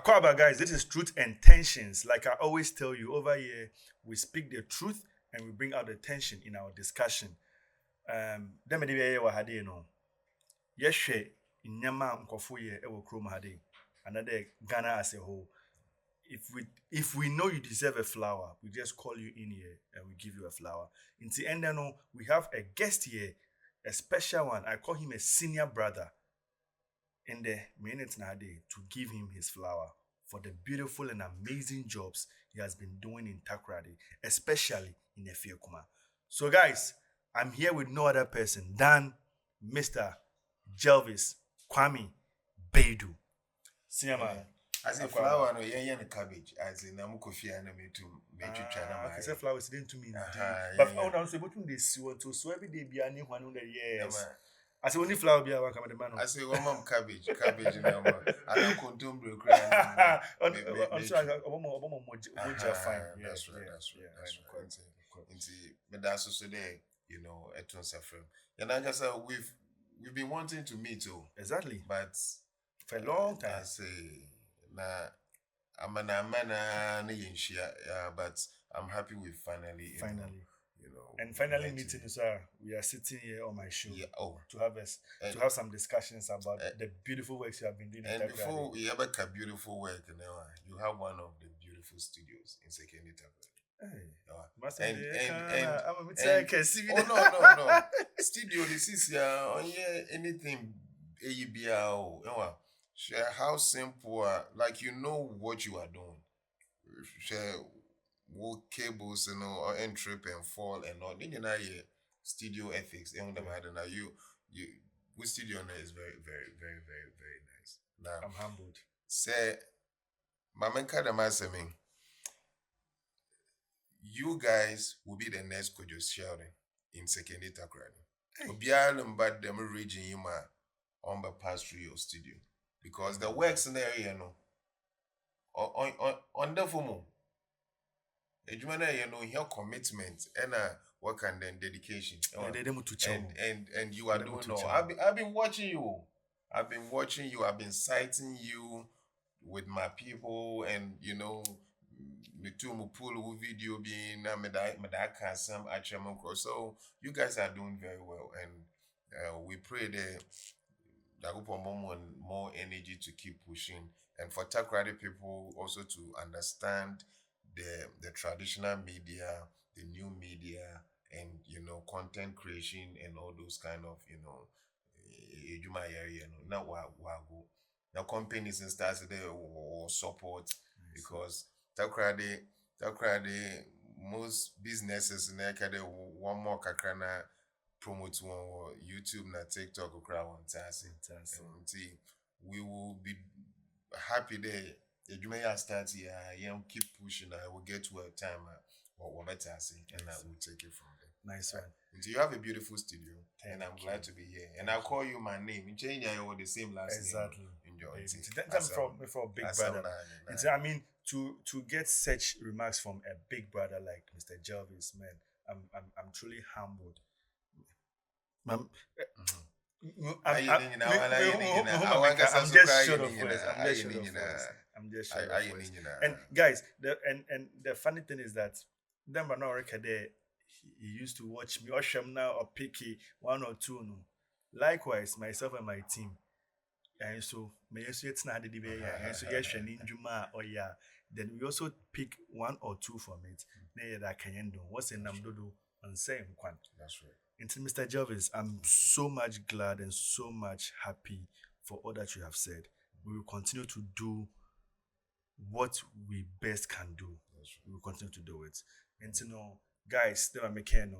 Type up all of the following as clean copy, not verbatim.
Akwaba, guys, this is truth and tensions. Like I always tell you, over here, we speak the truth and we bring out the tension in our discussion. Dem de be wa hade no. Yehwe nyama nkofo ye e wo krom hade. Another Ghana as a whole. If we know you deserve a flower, we just call you in here and we give you a flower. In the end, no, we have a guest here, a special one. I call him a senior brother in the minute nowadays to give him his flower for the beautiful and amazing jobs he has been doing in Takoradi, especially in Efiekuma. So, guys, I'm here with no other person than Mr. Jelvis Kwame Baidoo. Senior man. As a flower, no, yeah, cabbage. As in, I'm coffee and me to make you China. I said flowers didn't to me. But I don't say, but when they see what to so every day be a new one on the years. I say only flower be a one come the man. I say one mom cabbage, I don't consume the I'm sorry, Omoja fine. That's right. But that's also there, at once from. And I just we've been wanting to meet too. Exactly. But for a long time. I say I'm an but I'm happy with finally. And finally meeting you, sir. We are sitting here on my show to have some discussions about the beautiful works you have been doing. And before we ever have beautiful work, you have one of the beautiful studios in Second No. Studio, this is anything share how simple, like what you are doing. Share what cables, or trip and fall and all. Then studio ethics. You with studio is very, very, very, very, very nice. Now I'm humbled. Say, Mama Kadama, you guys will be the next Kojo sharing in secondary Takoradi. Obiara but them region you on the pass through your studio. Because the work scenario, on the FOMO, your commitment and work and then dedication. And you are doing all. I've been watching you. I've been citing you with my people, and me too pull video being so you guys are doing very well, and we pray that more energy to keep pushing, and for Takoradi people also to understand the traditional media, the new media, and content creation and all those kind of now companies and stars there or support, because Takoradi most businesses in there one more kakrana promote one YouTube na TikTok or crowd we will be happy there. You may start here, keep pushing. I will get to a time or better and I will take it from there. Nice one. So you have a beautiful studio, and I'm glad to be here. And I'll call you my name. In change, I the same last name. Exactly. Enjoy it. That's from big brother. I mean, to get such remarks from a big brother like Mr. Jelvis, man, I'm truly humbled. I'm just short of words. And guys, the funny thing is that them are not record there. He used to watch me, Osham now or Picky, one or two. No. Likewise, myself and my team. And so, then we also pick one or two from it. What's the number on same one? That's right. And to Mr. Jelvis, I'm so much glad and so much happy for all that you have said. We will continue to do what we best can do. We will continue to do it. And guys, they are making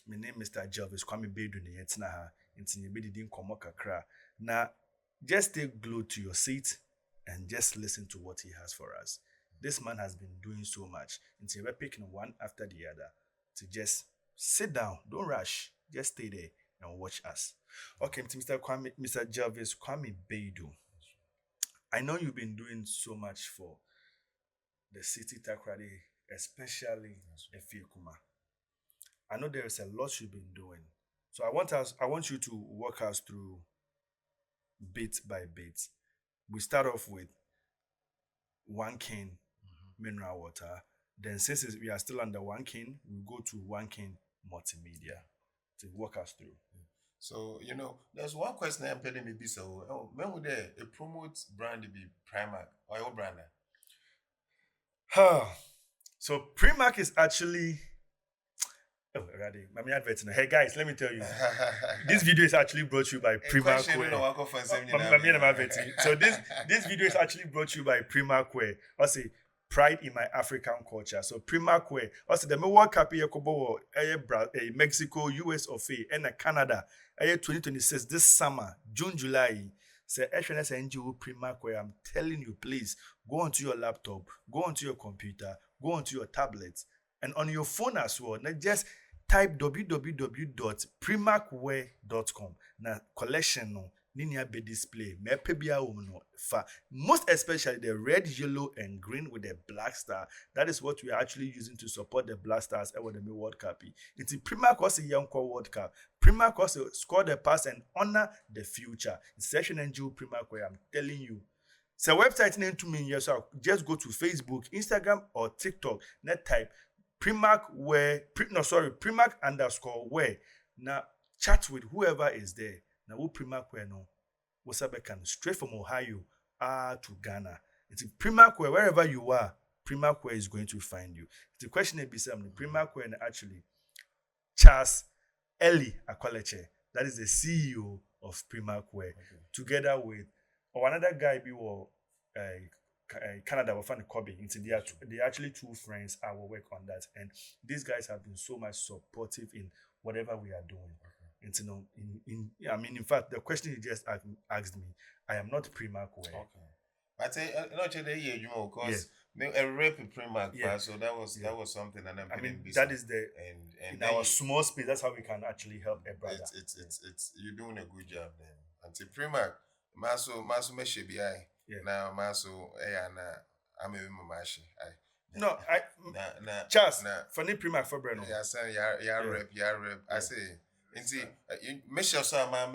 my name is Mr. Jelvis Kwame Baidoo ne yetina ha. Nti ye be didin komo kakra. Now, just stay glued to your seat and just listen to what he has for us. This man has been doing so much. Nti we're picking one after the other to just sit down, don't rush, just stay there and watch us. Okay, Mr. Jelvis Kwame Baidoo. I know you've been doing so much for the city Takoradi, especially Efiekuma. I know there is a lot you've been doing. So I want you to walk us through bit by bit. We start off with One King mineral water. Then since we are still under One King, we go to One King multimedia to walk us through. So, there's one question I'm telling me, so, when would a promote brand be Primark or your brand? So Primark is actually ready. I'm advertising. Hey guys, let me tell you. This video is actually brought to you by Primark Wear. So this video is actually brought to you by Primark Wear. I say pride in my African culture. So Primark Wear. I say the World Cup here kobo Mexico, US of A, and Canada. 2026 this summer, June, July. Say HNS NGO Primark Wear. I'm telling you, please go onto your laptop, go onto your computer, go onto your tablet, and on your phone as well. Not just type www.primarkwear.com. Na collection no linear be display no fa most especially the red, yellow, and green with the black star. That is what we are actually using to support the Black Stars with the World Cup. It's in Primark also young World Cup. Primark also score the past and honor the future. It's session and Jew Primark where I'm telling you. So website name to me yes, so just go to Facebook, Instagram, or TikTok. Net type Primark Primark_wear. Now chat with whoever is there. Now who Primark wear no. Can straight from Ohio to Ghana. It's Primark wear wherever you are. Primark wear is going to find you. The question is Primark wear actually Charles Eli Akwaleche. That is the CEO of Primark Wear, together with another guy we were Canada, we found Kobe. They are actually two friends. I will work on that, and these guys have been so much supportive in whatever we are doing. And in fact, the question you just asked me, I am not Primark Wear. Okay, but not today, you know, because a rep in Primark, so that was something, and that is the and in our small space. That's how we can actually help a brother. It's you're doing a good job then. Until Primark, maso me shebi I. Now maso I'm a mashi. No, Charles, for the Primark for Breno. Yeah, sir, yeah, rep. I say. Make sure so my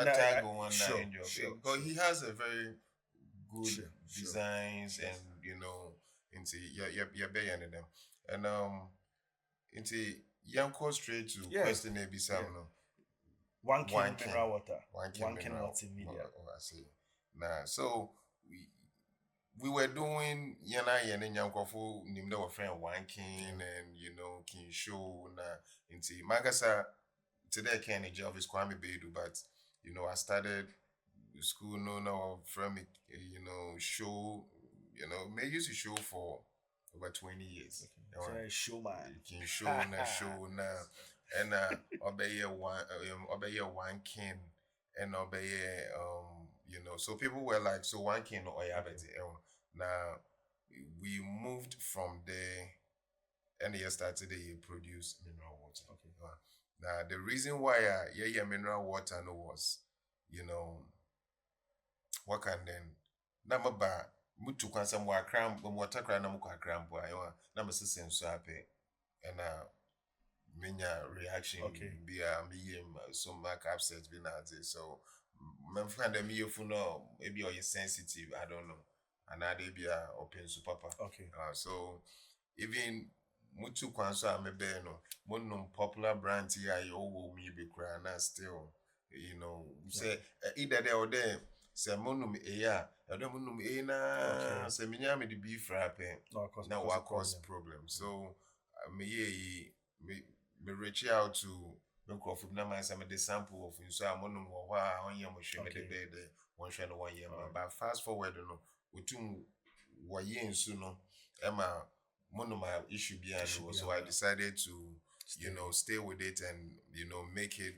tag one because he has a very good designs and you're better than them and young go straight to question a no One King mineral water, One King multimedia. I see. Nah, so we were doing yana young kofu named our friend One King and King Show into Magasa today can Jelvis Kwame Baidoo, but I started school no from show may used to show for over 20 years. Okay. Show man. King Show now and obey One King and obey so people were like so One King or now we moved from there and started to produce mineral water. Okay. Now the reason why mineral water no was, what can then number ba mutu kwansa mwa cram water cram na mukwa cram bo ayo na me sesen so ape and menya reaction be me some mark upset be na so my friend me you know maybe you're sensitive, I don't know, and I be open so papa. Okay. So even mutu kwanso amebe no monum popular brand here you will me be crying and still say either there or there say monum ya monum na say minya me the beef frappe now what cause problem. So me reach out to of na man some the sample of so monum on yam show me the one share 1 year but fast forward no utum wa yen su no Emma monoma issue behind it, so I decided to stay with it and make it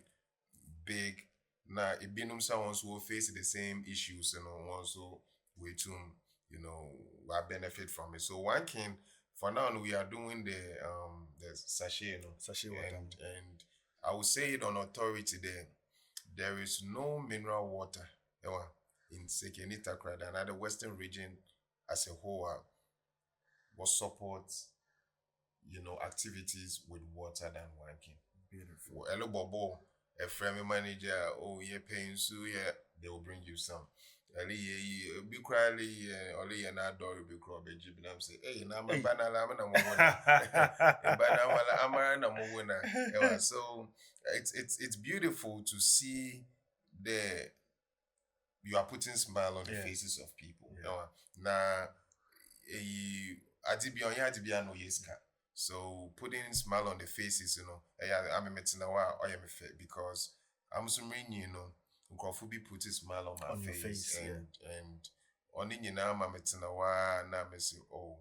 big. Now it been someone who will face the same issues and also we too I benefit from it. So One King for now we are doing the sachet sachet water and I will say it on authority there is no mineral water in Sekenita Krada and the Western region as a whole what supports activities with water than One King. Beautiful. Hello Bobo, a friendly manager, you're paying so they will bring you some. Ali ye be cryly only an adore be crowd be jib and say, hey, now my Hey. banana lamana mona. And banana amara mona. So it's beautiful to see the you are putting smile on the Yeah. faces of people. Yeah. Now adibion ya adibia no yeska. So putting smile on the faces, I'm a metinawa or am a because I'm assuming nkurɔfo bi put a smile on my On your face, face, yeah. and ɔne nyinaa ma metinawa na me say, oh,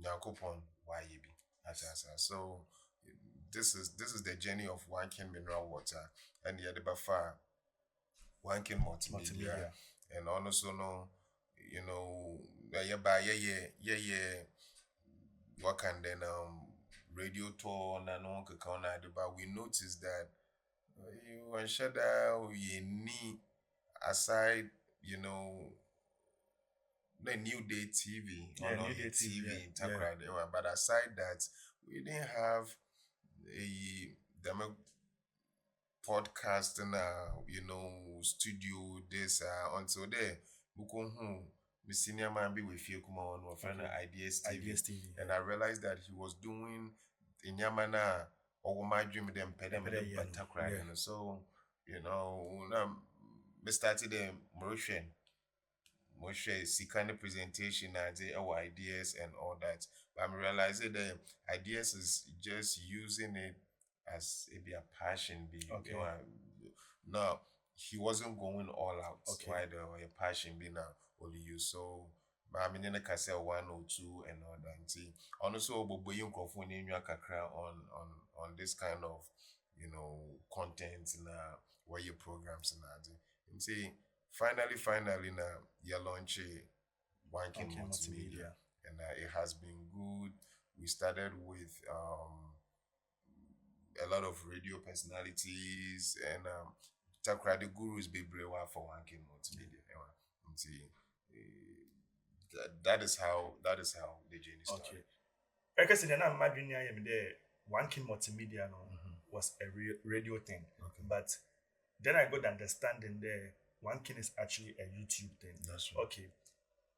nyankopɔn wayɛ bi. So this is the journey of Wanking Mineral Water and the other far Wanking Multimedia. And also no, what can then radio tour and no but we noticed that you and Shada you need aside, the New Day TV or not New Day TV, TV yeah. in Takrad, but aside that we didn't have a demo podcast and studio this until there who the senior man be with you come on or friend Ideas TV. Ideas TV, And I realized that he was doing in Yamana or my dream with them pedem and so now we started the Moshe see kind of presentation and our ideas and all that. But I'm realizing the ideas is just using it as a be a passion be. Okay. No, he wasn't going all out. Okay. Why the passion be now only you. So I mean in the cassette 102 and all that. See, also but you kakra on this kind of content and where your programs and that. And see finally now you launch Wanking Multimedia, and it has been good. We started with a lot of radio personalities and Takra the gurus be brewa for Wanking Multimedia. And see, that is how the journey started. Okay. Because then I'm imagining the Wanking Multimedia was a radio thing. Okay. But then I got the understanding there Wanking is actually a YouTube thing. That's right. Okay.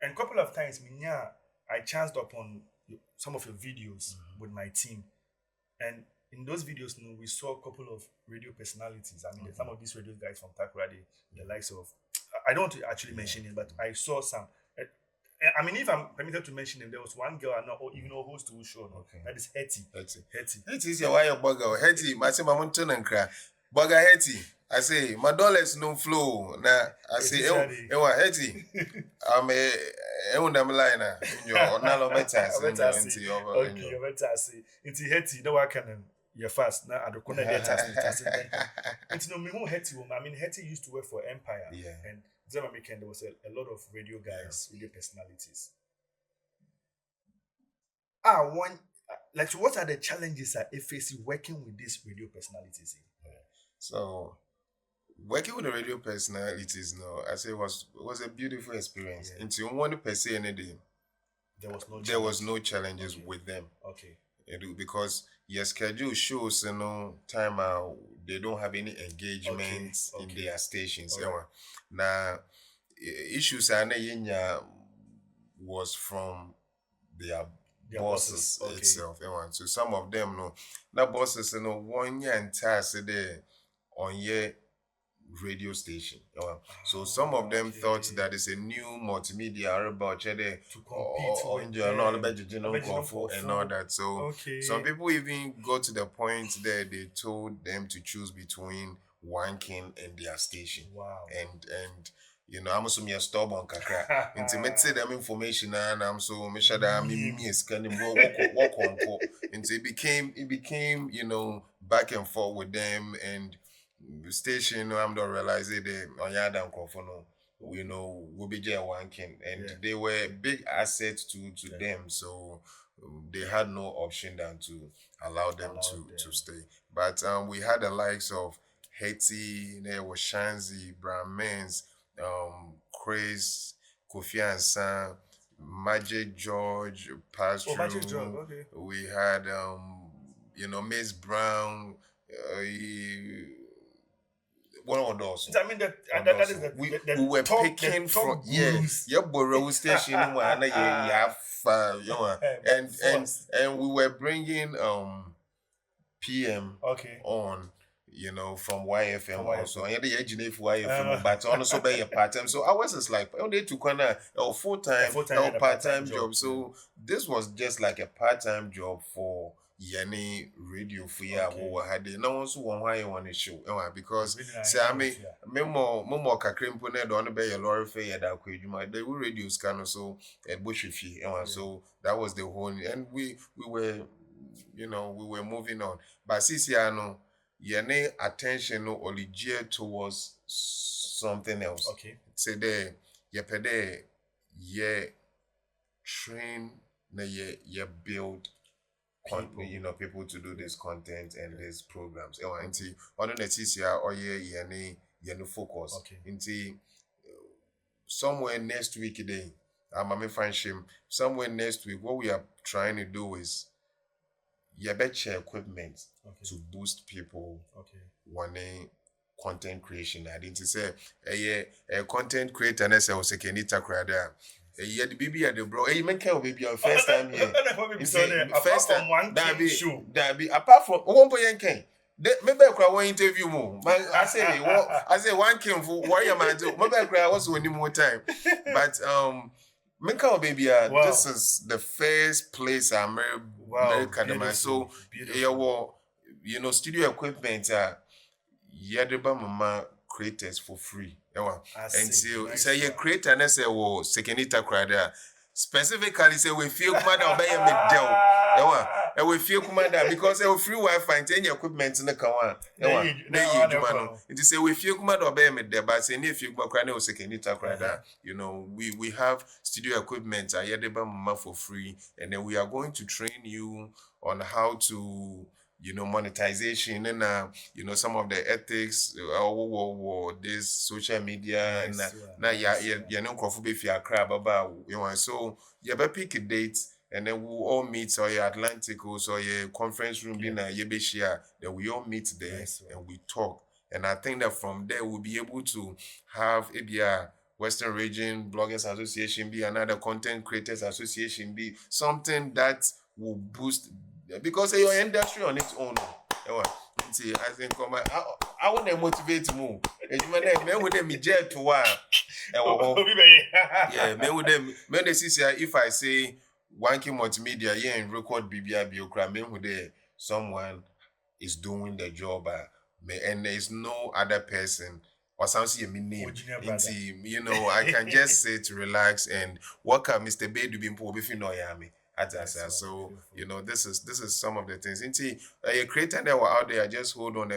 And a couple of times, I chanced upon some of your videos with my team. And in those videos, we saw a couple of radio personalities. I mean, some of these radio guys from Takoradi, the likes of, I don't want to actually mention it, but I saw some. I mean, if I'm permitted to mention them, there was one girl I know, or even a host who showed. Okay. That is Hetty. Hetty is your wife, bugger. Hetty, my say, my mountain and cry. Bugger Hetty. I say, my dollars no flow. Now, I say, Hetty. I'm a liner. You're not better. Okay, you're better. It's Hetty. No, I can. You're fast. Now, I don't know that. It's no, me who Hetty. I mean, Hetty used to work for Empire. Yeah. And there was a lot of radio guys, radio personalities. Like, what are the challenges that FAC working with these radio personalities? So, working with the radio personalities, I say was a beautiful experience. Until one per se any day, there was no challenges with them. Okay. Because your schedule shows, time out. They don't have any engagements in their stations. Right. Now, issues was from their bosses itself. So some of them, that bosses, 1 year entire there on your radio station. So some of them thought that it's a new multimedia about to compete with and all that. So some people even got to the point that they told them to choose between Wanking and their station. Wow. And I'm so stubborn kakra. Intimate them information and I'm so me is kind of walk on. And it became back and forth with them and the station, I'm not realizing they on Yadam Kofono, will be there Wanking, and they were big assets to them, so they had no option than to allow them to stay. But we had the likes of Haiti, there was Shanzi, Brahmins, Chris, Kofi Ansan, Magic George, Pass Magic George, okay. We had Miss Brown, one of those. I mean that is we were top, picking from gurus. Borough station and we were bringing PM Okay. on, from YFM From also. YFM. And the engineer for YFM, but also by a part time. So ours is like only to corner a full time full-time and a part time part-time job. job, So this was just like a part time job for Yenny radio for ya who had no one so one why you want to show because say I mean more kakrimpo ne don't be a lorry fair that the radio scan so a bush fee so that was the whole and we were we were moving on. But since no, your attention no only geared towards something else. Okay. Say there, you pede, you train, you build, people to do this content and these programs. And see, on the next year, or you focus. Okay. Into somewhere next week, I'm find shame. Somewhere next week, what we are trying to do is you bet your equipment to boost people wanting content creation. I didn't say a content creator and I say was a Kenita Crada. Yeah, the baby at the bro. You make care baby your first time here. First time one show. That be apart from one point maybe I cry one interview more. I say one came for why am I do? Maybe I cry also any more time. But Minka baby, this is the first place I'm American. So studio equipment yadeba mama creators for free. And so say you create an essay or secondita crowd. Specifically say we feel mad obey me del. And we feel commander because they will free Wi-Fi and any equipment in the Kawan. It is say we feel mad obey me there, but say if you go crying or secondita crowd. We have studio equipment yadeba mama for free, and then we are going to train you on how to monetization and some of the ethics this social media and so you better pick a date and then we'll all meet or your Atlantic or your conference room dinner then we all meet there and we talk, and I think that from there we'll be able to have a Western Region Bloggers Association be another Content Creators Association be something that will boost because your industry on its own. I think I want to motivate more. Men with them jet to work. Yeah, men with them. Men they see if I say wanking multimedia, yeah, and record BBI biocra, men with there someone is doing the job, and there is no other person. Or something a name. I can just sit, relax, and work out Mr. Baidoo being poor if you know Yami. So this is some of the things. You creator that were out there, just hold on.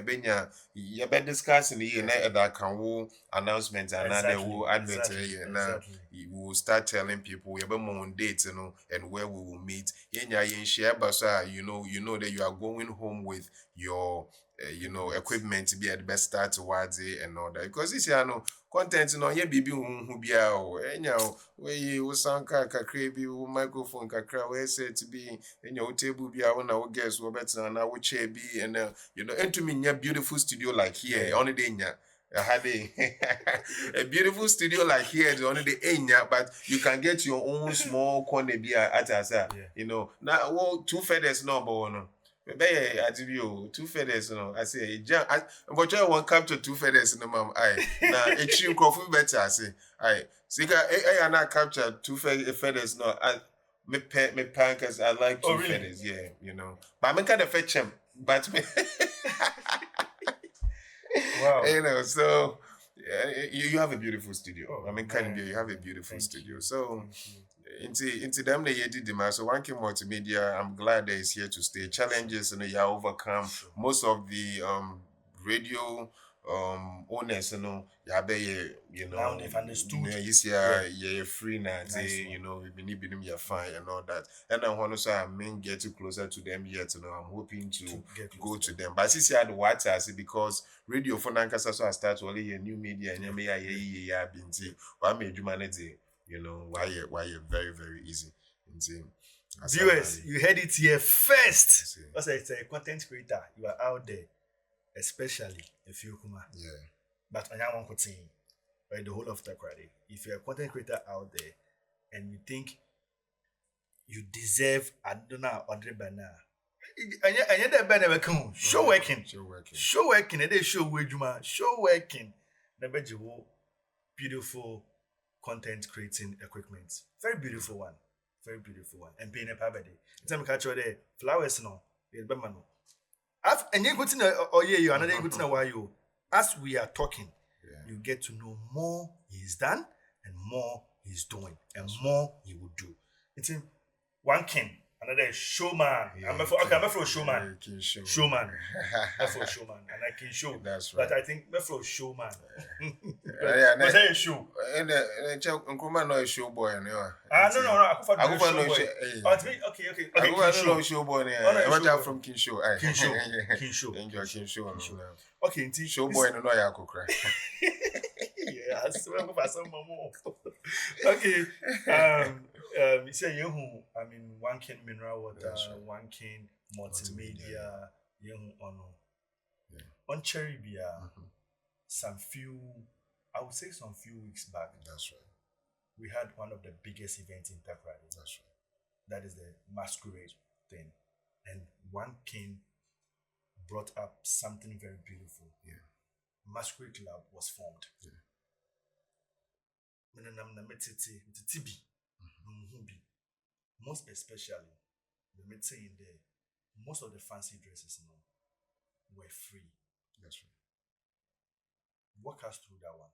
You been discussing here that can announcements and now they will advert now. We will start telling people we have more on dates, and where we will meet. Share, but you know that you are going home with your equipment to be at the best start towards it and all that. Because this year, content, yeah, baby, who be out, where you sound crazy, microphone, where said to be in your table, be out on our guests, or better, and our chair be, and and to me, yeah, beautiful studio like here, only day, I had a beautiful studio like here, the only the but you can get your own small corner beer at us, now, 2 feathers, no, but no. Maybe I give you 2 feathers, I say, but you want capture 2 feathers in the mom. Now it's you coffee better. I say, I not capture 2 feathers. No, me pancakes. I like 2 feathers. Yeah, But I'm kind of fetch him. But wow. So you have a beautiful studio. You have a beautiful studio. So. Into them they did the so one came multimedia. I'm glad that it's here to stay. Challenges you overcome. Most of the radio owners now they've understood. You're free now. We need be fine and all that. And then when I mean getting closer to them yet, I'm hoping to go to them. But since you had what I say because radio for Nankasa so I start only a new media and I made you manage why you're very, very easy. Viewers, you heard it here first. It's a content creator. You are out there, especially if you come. Yeah. But I want to say, right, the whole of Takrade. If you're a content creator out there and you think you deserve Adona or Drebana, and you're the better show working. Show working. Show working, and they show wejuma, show working. Never beautiful content creating equipment. Very beautiful one. Very beautiful one. And paying a pabedy. Time catch there, flowers no, the no. And you're good to oh yeah, you another good to know why you. As we are talking, you get to know more he's done and more he's doing and more he will do. It's in one king, another showman. I'm for showman. Showman. I'm for showman. And I can show. That's right. But I think I'm for showman. But say show. And Nkrumah no show boy no. No. I go for no show. Okay. I show boy no. What are from King Show? King Show. Enjoy King Show. Okay, show boy no ya kokra. Yeah, I swear I'm for some more. Okay. You say you I mean one king mineral water, one king multimedia, you on on cherry beer. Some few weeks back. That's right. We had one of the biggest events in Takrade. That's right. That is the masquerade thing. And one king brought up something very beautiful. Yeah. Masquerade Club was formed. Yeah. Most especially, the meeting in there, most of the fancy dresses were free. That's right. Walk us through that one.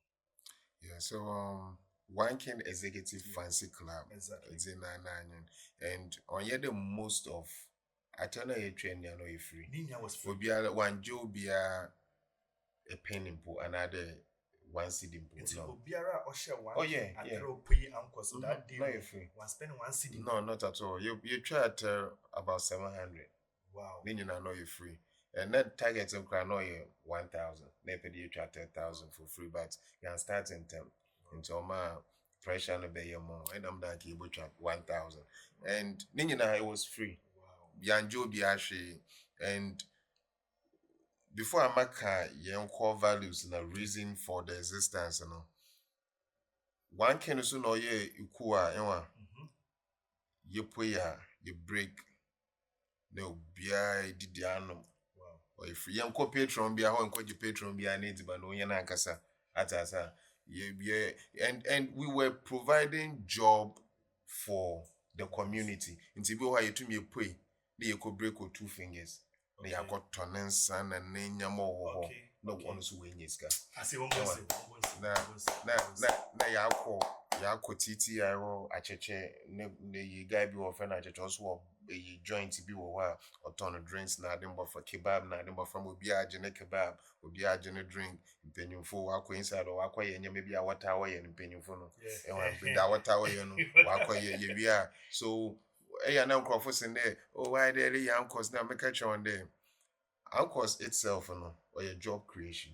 Yeah, so One King Executive Fancy Club. Exactly. It's in Nine. And on the most of I turn a train near no free. Nina was free. Will be one Joe be a penny po another one cedi po. It's Obiara or share one. Oh yeah. Pay uncle so that day no, free. One spend 1 cedi. No, not at all. You try at about 700. Wow. Then you know you're free. And that target of crown 1,000. Maybe you try 10,000 for free, but you can start in term. Into my pressure no be more. And I'm done able to 1,000. And then you know it was free. Wow. Yanjo Biashi. And before I make young core values and a reason for the existence, one can also know ye ikua you pay you break no bia didiano. Or if you ko patron be a hon ko patron be a need but no yana kasa atasa yeah and we were providing job for the community until we were to me pay you could break with 2 fingers they have got tonnens and nenya more no one so when yiska I say one na ya ko titi ayo acheche ne guy bi wo friend acheche also a joint bi wo wa or ton of drinks na dem for kebab na dem from obi agene kebab obi agene drink mpenyimfo wa ko inside or wa ko ye nyame bi a water wa ye mpenyimfo no e wa bi da water wa ye no wa ko ye bi a so ya na nkrofo sin there oh why there ya uncles na make a on there uncles itself or your job creation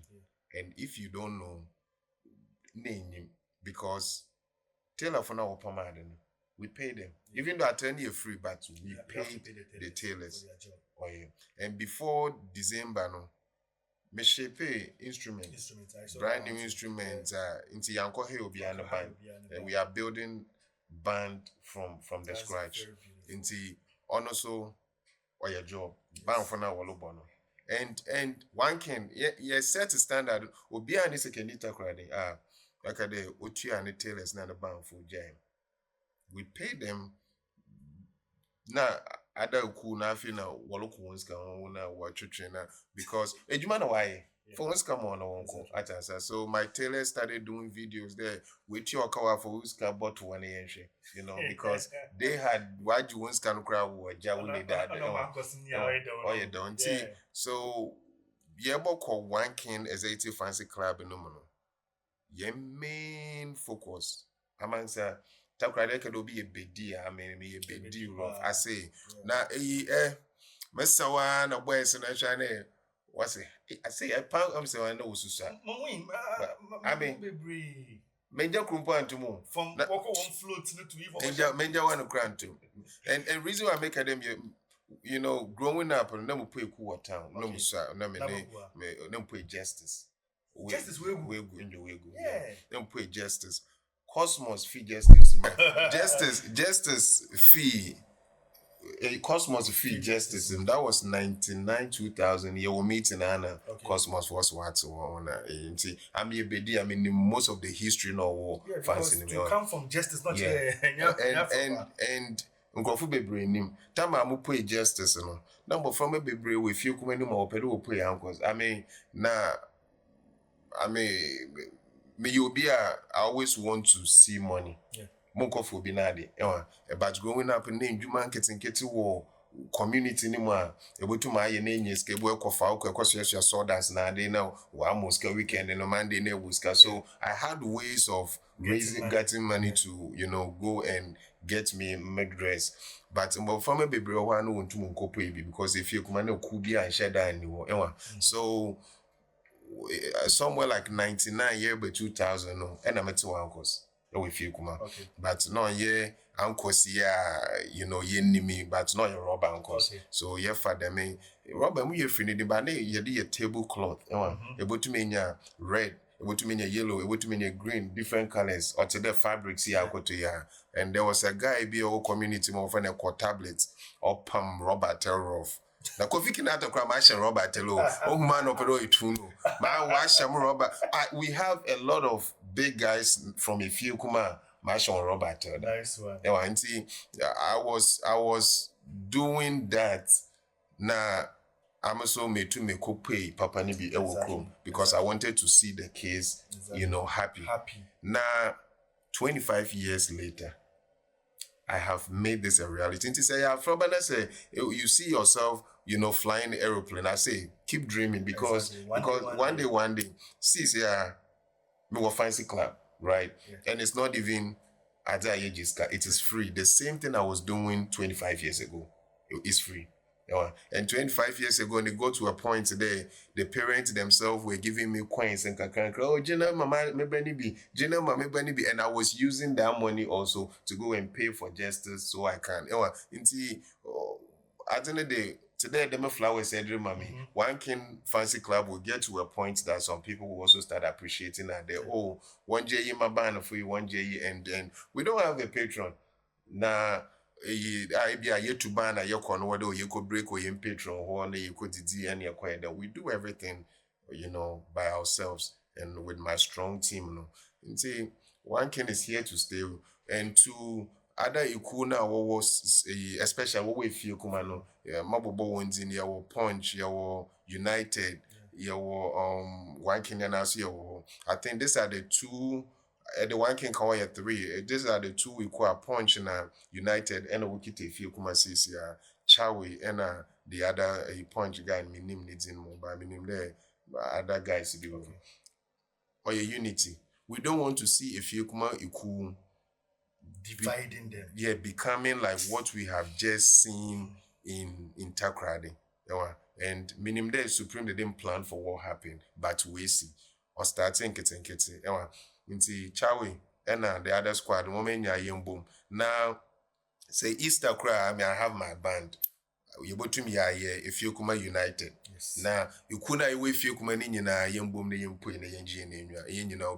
and if you don't know name because tailor for now we pay them even though I turn you free but we pay the tailors and before December me shape instruments brand new instruments into yanko he will be an band and we are building band from the scratch into also or your job band for now bono and one can set a standard obi ani secondita crowding like the otu and the tailors na the band for jam we pay them na ada ku na afi na woloku wonska na watch trainer because ejuma na why for once come on wonko atasa so my tailor started doing videos there with your cover for wonska bought one because they had waju wonska no crowd wa jawule that oh yeah don't see so call One King Executive Fancy Club no your main focus amansa takrade could be a big deal. I mean, be a big deal rough. I say, now, Mr. One, a boys and I try what's it? I say, I pound, I'm saying, I know, Susan. I mean, Major Crumpan to move from Woko won't float to even Major one grant to. And reason why I make them, growing up and never pay cool town, no, sir, no, pay justice. Justice Wegu. Yeah. Then pay Justice. Cosmos fee Justice. Justice fee. Cosmos fee Justice. That was 99 2000. You were meeting Anna. Okay. Cosmos was what on. I mean, most of the history no war. Yeah, because to come from Justice, not and nkrofo bebre nim time am pay Justice no number from bebre we feel kuma nim o pede o pay ankos me you be I always want to see money. Yeah. Monkofo bi na de but growing up in ndwuma nkete wo community ni mu a ebotu ma ye na enye ska ebo ekofa ekosua sawdance na de na wa moska weekend no Monday na ebuska. So I had ways of getting money to go and get me make dress, but from a baby one no want to nkopo because if you come na ku bi an sheda ani wo so somewhere like 99 year by 2000 no and I met to uncles if you come but no yeah uncles ye me but not your rubber uncles. So yeah father me rubber mu ye fini de ba na ye de tablecloth able to me red, able to me yellow, able to me green, different colors or to the fabrics here to ya. And there was a guy be our community more for a tablets or palm rubber terror off. Na kofi kinato kwa masha rubber telo oh man opero ituno ma washa rubber. We have a lot of big guys from a few kuma masha rubber telo. Nice one. Yeah, and see I was doing that na I'm also made to make pay Papa Nibi Ewoko because I wanted to see the kids, happy. Now, 25 years later, I have made this a reality. And to say, you see yourself, flying the aeroplane. I say, keep dreaming because one day, see, me will fancy club, right? Yeah. And it's not even at the age, it is free. The same thing I was doing 25 years ago, it's free. And 25 years ago, and they go to a point today, the parents themselves were giving me coins and Jenna mama be, and I was using that money also to go and pay for justice so I can. At the end of the day, today the flowers said, "Mommy, one king fancy club will get to a point that some people will also start appreciating that they one J my banner for you, one J and we don't have a patron now." I be a year to ban a yokon whether you could break or in patron or you could and that we do everything, by ourselves and with my strong team. And see, one king is here to stay, and two other ikuna was especially what we feel kumano, Mabobo ones in your punch, your United, your one king and I think these are the two. The one can call you 3. These are the two we call Punch and United and Wikiti Fio Kumasis, Chawi and the other Punch guy, my name needs in more by my name there, other guys to do. Or your unity. We don't want to see if you come equal dividing them. Yeah, becoming like what we have just seen in Takrady. And minim there supreme they didn't plan for what happened, but we see. Or starting kitty. Into Chawi and the other squad, woman ya boom. Now say Easter cry, I have my band. You go to me if you come United. Yes. Now you couldn't away if you come in boom the yam put in the engine name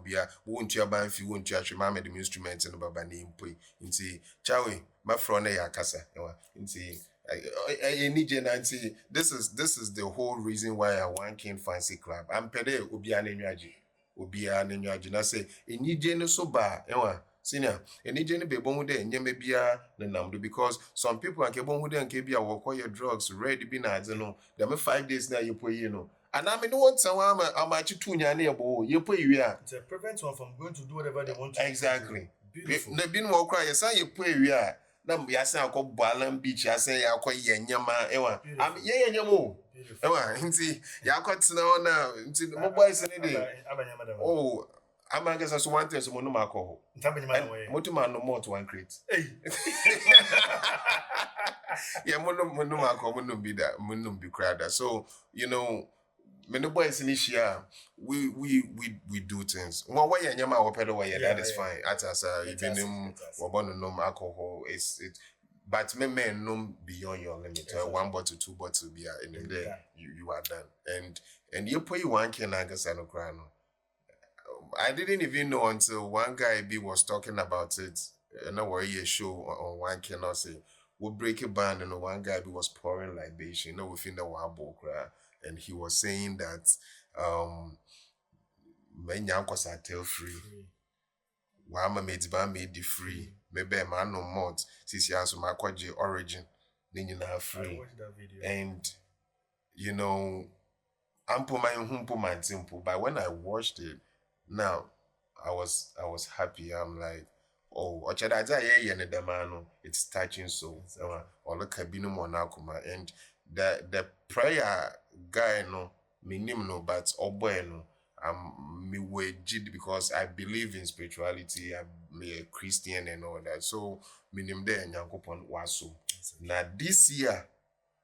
be a won't your band if you won't church mamma the instruments and baba name put into Chawi, my friend ya casa. Into I need you this is the whole reason why I want King Fancy Club. I'm pede ubi an obia na nyaji na say enije no so ba senior enije no be bon de nyeme bia na namdo because some people anke bon de anke bia wo call your drugs ready be na ade no dem 5 days na you poyi no and I mean want someone am achi tunya na ebo you poyi wi a to prevent one from going to do whatever they want to. Exactly. Beautiful. Na bin mo cry yes you poyi wi a na ya say akọ Balam Beach ya say akọ yenyama am yenyamo nti yakọtina na nti mo boys ne dey I'm going to one thing so no alcohol. Motuma no more to one crate. Hey. Yeah, mono alcohol, mono be that, mono be crowded. So, many boys in this year, we do things. One way and yama or pedal way, that is fine. At us, even no alcohol is it. But men no beyond your limit. Exactly. 1 bottle, 2 bottle beer in the day, you are done. And you pay 1 can I guess I no crown. I didn't even know until one guy B was talking about it. And I worry a show on one cannot say we'll break a band and one guy B was pouring libation, within the one book, and he was saying that men yankos are tell free. Wama made ban made the free. Maybe a man no mod. Since you answer my origin, then you have free. watched that video. And ample my humpo my temple. But when I watched it, now I was happy. I'm like, oh, it's touching so. Or look at Binu Monakuma. And the prayer guy no, me name no, but boy no. Me wejid because I believe in spirituality. I'm a Christian and all that. So me name there Nyankopon waso. Now this year,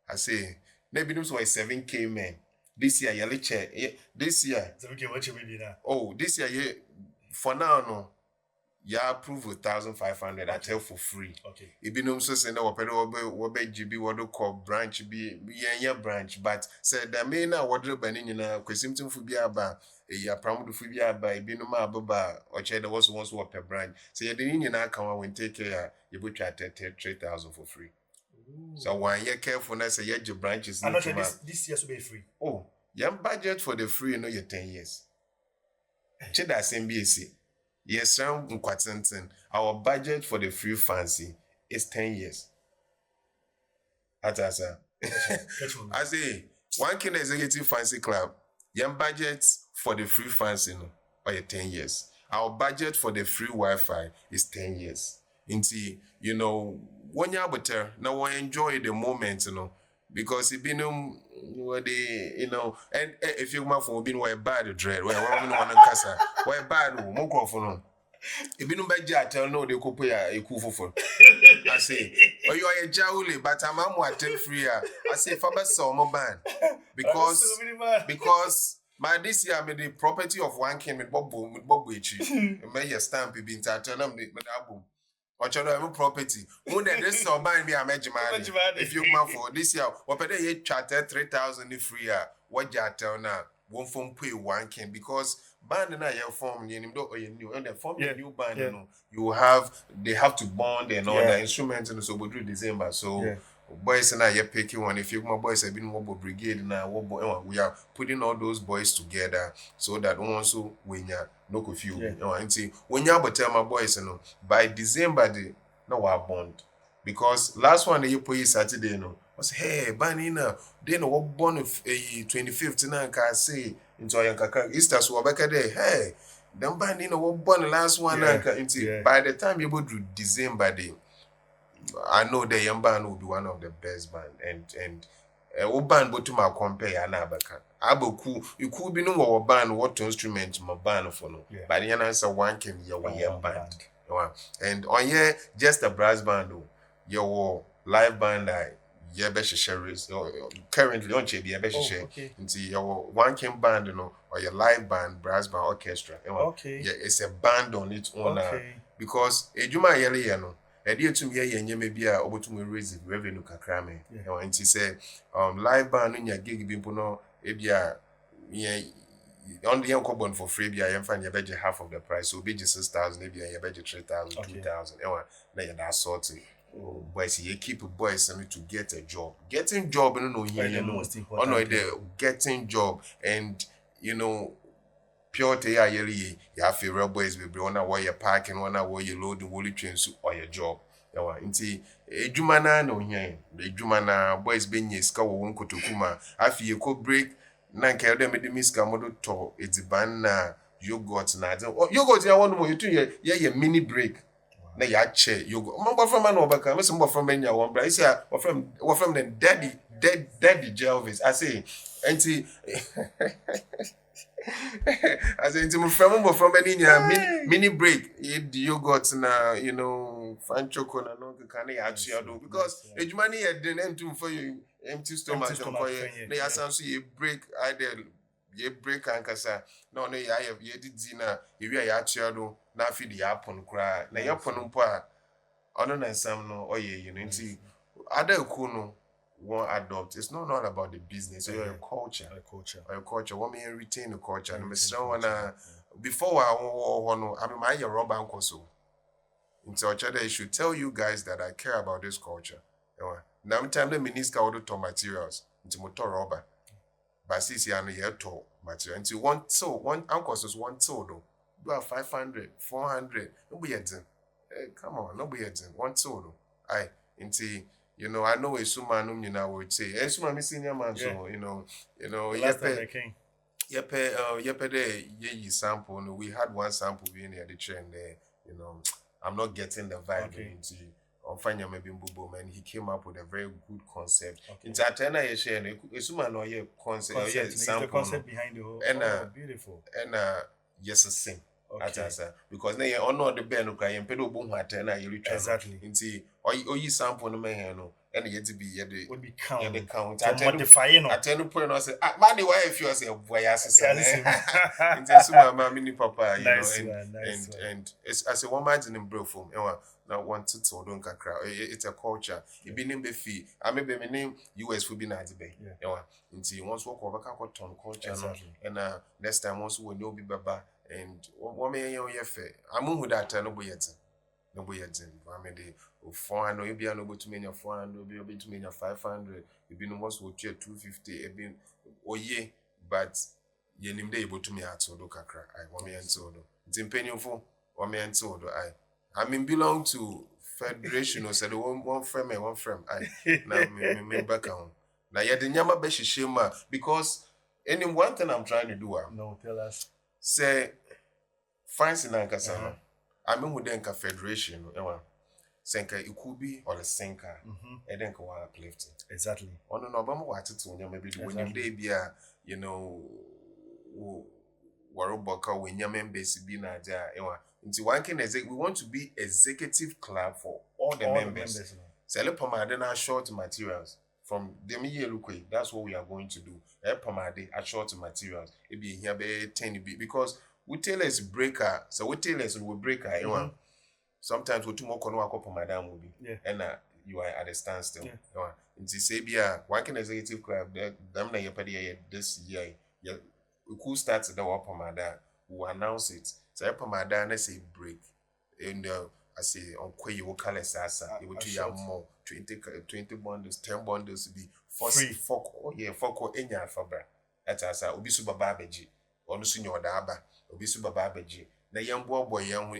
I say maybe this was 7K men. This year, this year. 7K what you mean now? Oh, this year, for now, no. Yeah, approve 1,500. I tell for free. Okay. If you know so say no, wabe GB what call branch be yeah branch, but say the main wardrobe and na kwesimtum fu bia ba ya pramudu fu bia ba ibi no ma baba or che there was once per branch. So you didn't na kan when take care you go try 3,000 for free. Ooh. So when you careful na say your branches. I'm not sure this year should be free. Oh, your budget for the free no you 10 years. Che that same BC. Yes, our budget for the free fancy is 10 years. Atasa. I say, one king executive fancy club, your budget for the free fancy no, or 10 years. Our budget for the free Wi-Fi is 10 years. Into, when you're better, now we enjoy the moment, because it been and if you my phone been why bad dread, why bad microphone. If you don't buy tell no they could pay a cool for. I say, oh you are a jowly, but I'm tell free. I say Faber saw my band because my this year I made the property of one king with Bob Wichi. May your stamp be in tell them the album. Or your property. When this or buy me a magic man. If you come for this year, what better you charter 3,000 free what you tell now won't phone pay one king because band and I form you new and the form a new band they have to bond and all the instruments and so we do December. So boys and I are picking one. If you my boys have been mobile brigade now, we are putting all those boys together so that also when you're no confused. And see when you but tell my boys by December they no our bond. Because last one you put Saturday was hey Banina, then what born of 25th now can say into Ayankaka Easter so back there, hey, then Banina what born last one by the time you go to December day. I know the young band will be one of the best band and band but to my compare anabaka. Abu you could be no more band what instrument my band for no. But the answer one can your young band. And on here just a brass band your live band currently on into your one can band or your live band brass band orchestra. Okay. Yeah, it's a band on its own because a Juma yellow idea to me and maybe over to raise the revenue kakrame. And she said live band in your gig being puno ebia on the young bond for free be I am find your budget half of the price so be just 6,000 maybe your budget 3,000 2,000 then that sort of boys you keep boys to get a job getting job getting job and pure te you have favorite boys be on where you're parking one where you load the woolly trains or your job nti ejuma na no hia ejuma na boys benye ska wo won kotokuma afi you could break na nke dem de miska modo to ediban na yogurt na yogurt ya wonu mo you ye mini break na ya che yogurt mo from man obaka me some from enya one bra isi from the daddy Jelvis I say nti I say into from any mini break eat the yogurt na fan choco na no can ya do because ejumani ya den empty for you empty stomach for you na ya sanso you break either you break ankasa no ya did na you ya do na feed ya pon kra na ya pon mpo a ono na nsam no oye nti other kuno won't adopt. It's not about the business or your culture. Your culture. What may retain the culture. And Mr. Wana before I mean my rubber uncle so. Until they should tell you guys that I care about this culture. Now time the minister order to materials into motor rubber. But since you are here to material until one uncle is one though. Do have 500, 400. No be it. Come on, no be it. One though. I until I know a suman would say, a suman missing your man, so The last time they came. Ye sample. No, we had one sample being near the train there. I'm not getting the vibe Okay. into on Fanya maybe Mbubo, man. He came up with a very good concept. Okay. Into Atena ye share a suman or ye concept It's the concept behind the whole. And beautiful. and yes a sing. Okay. Because now you honor the band cry and pedo boom Atena you return. Exactly. Into or you sample no man no and yet to be the Would be count. the count. Modifying I tell you point I say man the wife you say boy as Yeah, into suma mini papa Nice and it's as a woman in bro from now wanted to don't kakra it's a culture it be name be fee I maybe my name US will be na be into once walk over ton culture Exactly. and next time once we know be baba and one me yon ye fe amu hu that no boy yet no boy yet I mean the 400 you be no go to me 400 be to me 500 you be no most wo 250 e be oye but ye nim dey able to me at so do kakra I want me and so do timpenifo want me and so do I mean belong to federation or said one frame I na me back on na ye the nyama be hihye because any one thing I'm trying to do No, tell us. say France in Ankasa I mean with the federation senka it could be or a sinker and then go uplifting Exactly. no but what it maybe when you day be Waroboka when your members be na into one can we want to be executive club for all the members. Sell pomade short materials from them that's what we are going to do. Pomade short materials. It be here be 10 because we tailors breaker, so we tailors will breaker. Sometimes we too more kono pomade will be. And you are at a standstill. Into say be one can executive club them na this year. We could start the work pomade. We announce it. So pomade na say break. And I say on kwe you color sasa you will do more 20 bundles 10 bundles be Free. Foko enya fabra atasa obi su baba abeji onu su nyo da aba obi su baba abeji na yembo boy yen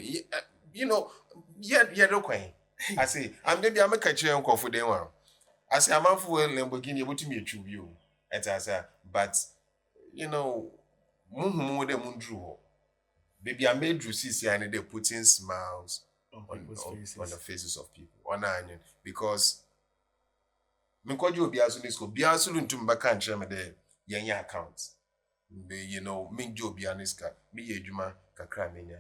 ye do kwan I say am dey be am ka kire nkofo den wa I say amanfo Lamborghini ebotumi atwu bi o atasa but muhumu de mundru ho baby I made you see and they putting smiles on the faces of people because me kwaji obi aso ni school bia so ntum baka nche me de yen account me nje obi aniska me ye adwuma kakra menya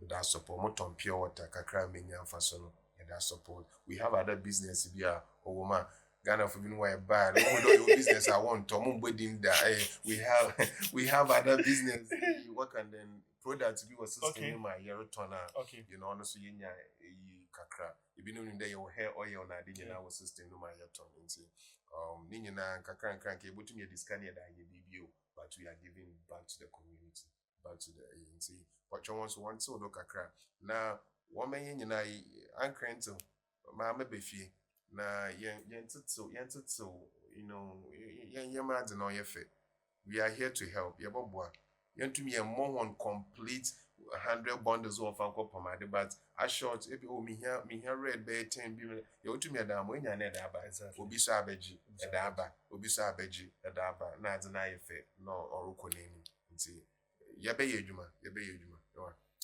that support mo ton pure water kakra menya faso no that support we have other business bia owoma Ghana for being why bad your business I want to we have other business you work and then product be was system in my year return honestly yenya kakra you be knowing that your hair oil na dey na was system no my year turn into ninya na kakra nke able to me discount that ye BBO but we are giving back to the community back to the ANC but you want so do kakra na woman yenya ankrento ma mebefie na yentito mad no yefe we are here to help yebobwa yentumi ye more on complete 100 bundles of anko pomade but a short ebi me here red be 10 bi ye otumi da mo nya na da aba obi so abeji da aba obi so abeji da aba na ade na yefe no orukọ neni nti yebe ye adwuma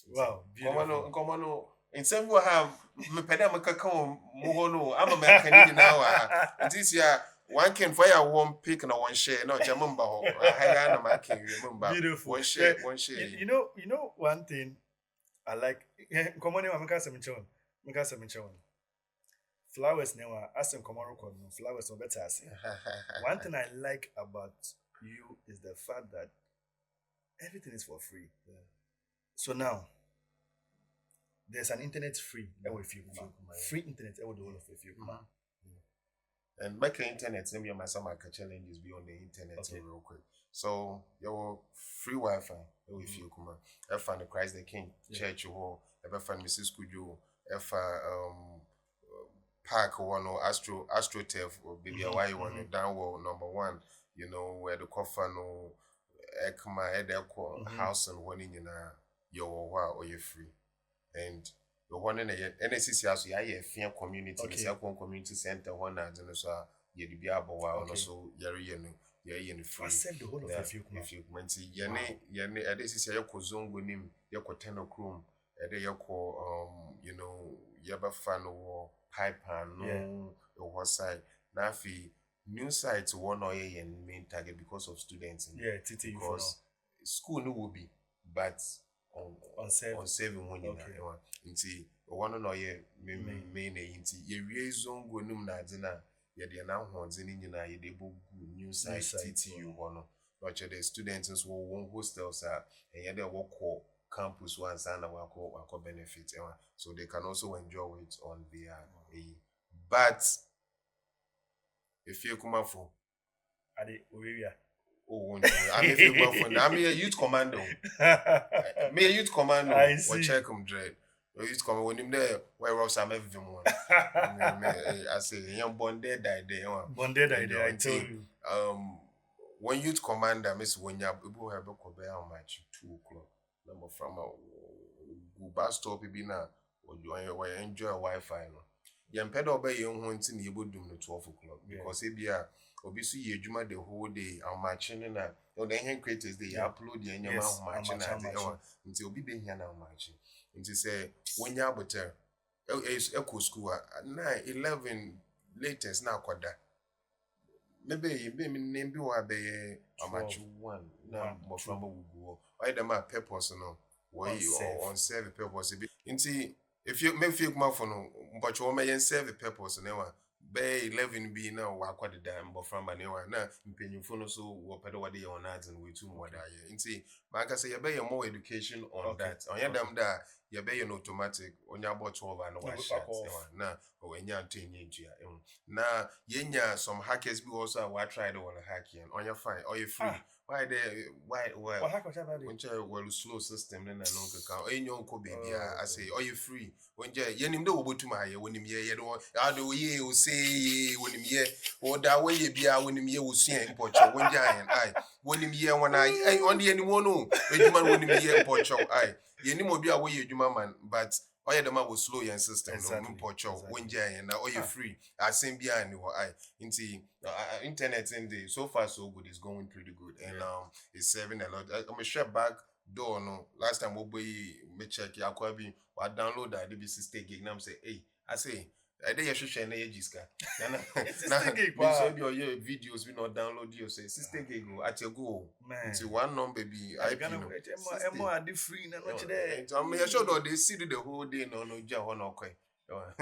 Wow, beautiful. Come on. In some way, me peda me kaka mo no. I'm a man now. This year, one can fire one pick and one share. No, jamamba ho. I na ma can remember. Beautiful. One share. You know one thing I like. Come on, I'm going flowers never ask them come on flowers no better. One thing I like about you is the fact that everything is for free. So now there's an internet free. Free internet. The whole of you. And make the internet, send me my some challenges be on the internet real quick. So your free Wi-Fi, if you come, I found the Christ the King Church or ever find Mrs. Kujo, if park one or Astro Turf or baby why you want down wall number 1, you know, where the coffin no ekma house and one in your or you're free. And the one in the NSC house, yeah, fear community, the second community center, one and so you be able while also you're free. Accept the whole of if you went to Yane, at this is your zongo nim, your tenor chrome, at the you know, yaba fan or pipe and no, your side. Now, new sites one or and main target because of students. Because school no will be, but on saving when you know. Inti one no main inti ye reason go num na dina ye de na honze ni nyina ye de bo new site TTU one no the students wo one hostels are and ye de work campus one sana wako benefit so they can also enjoy it on their but if you come for I'm a youth commando. Me a youth commando. Or check him dread. Youth commando when him there. Where else I'm everyone. I say young bonded die there. Bonded die there. I tell you. When youth commander, Miss when you able have a cover how much 2:00. Number from a bus stop be now. Or you enjoy Wi-Fi. You pedo obey your own thing. You would do the 12:00 because it be a obviously you juma the whole day I'm matching and the hand creators they upload the matching until be being here now matching until say when you about echo school 9-11 latest now quad maybe name be what be a match 1 now but from go why the my purpose no why you on serve purpose until if you make feel come for no but you may serve the purpose no Bay 11 be now wakwa the dam but from banewa na mpenyimfo so wo pedo wade on ads and we too more that year nti maka say you be more education on that on your dam da you be an automatic on your about 12 and one shot na o enya ntenye ntua na yenya some hackers be also wa try the one hacking on your fine or you free why there why hack what about it well slow system na no ka enyo ko baby I say or you free when ye nim de obotuma ye wonim ye do ado ye o say wonim ye o da we ye bia wonim ye wo sua mpocho when ayen ai wonim ye won ai on the any one no eduma wonim ye mpocho ai ye nim obi a we ye eduma man but all the man was slow your system no mpocho when ayen na or you free asen bia ni ho ai nti internet in the so far so good is going pretty good and it's serving a lot. I'm a share back door no last time me check yakwa bi wa download that the 60 gig now say hey I say I dey share na jiska na 60 gig so your videos we not download you say 60 gig go at your go until one number be IP no more are free na no today I'm sure that they see the whole day no ja ho no kwe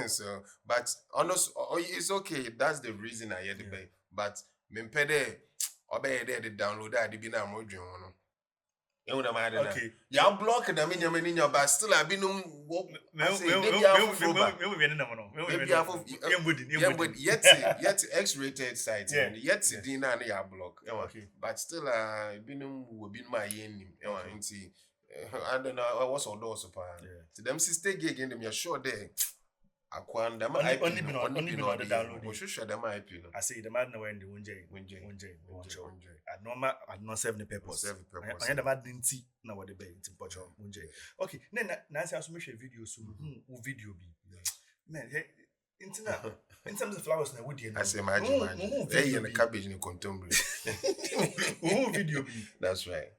so but honest it's okay that's the reason I hear the pay but me pede obey there the download that be na mo dwen no okay. Ya block na me nyama ni nyaba still I be no yet X-rated site yet din na ya block but still be no will be my yen nti I don't know what's on those pa to them 60 gig in them you sure there akwanda ma IP only been on the download o shusha them IP no I say the man when the wonje at normal at not serve the purpose and the man didn't see na what the be in pocho wonje okay na say aso me share video so video bi man hey in terms of flowers na woody I say imagine hey in the cabbage in contemporary video bi that's right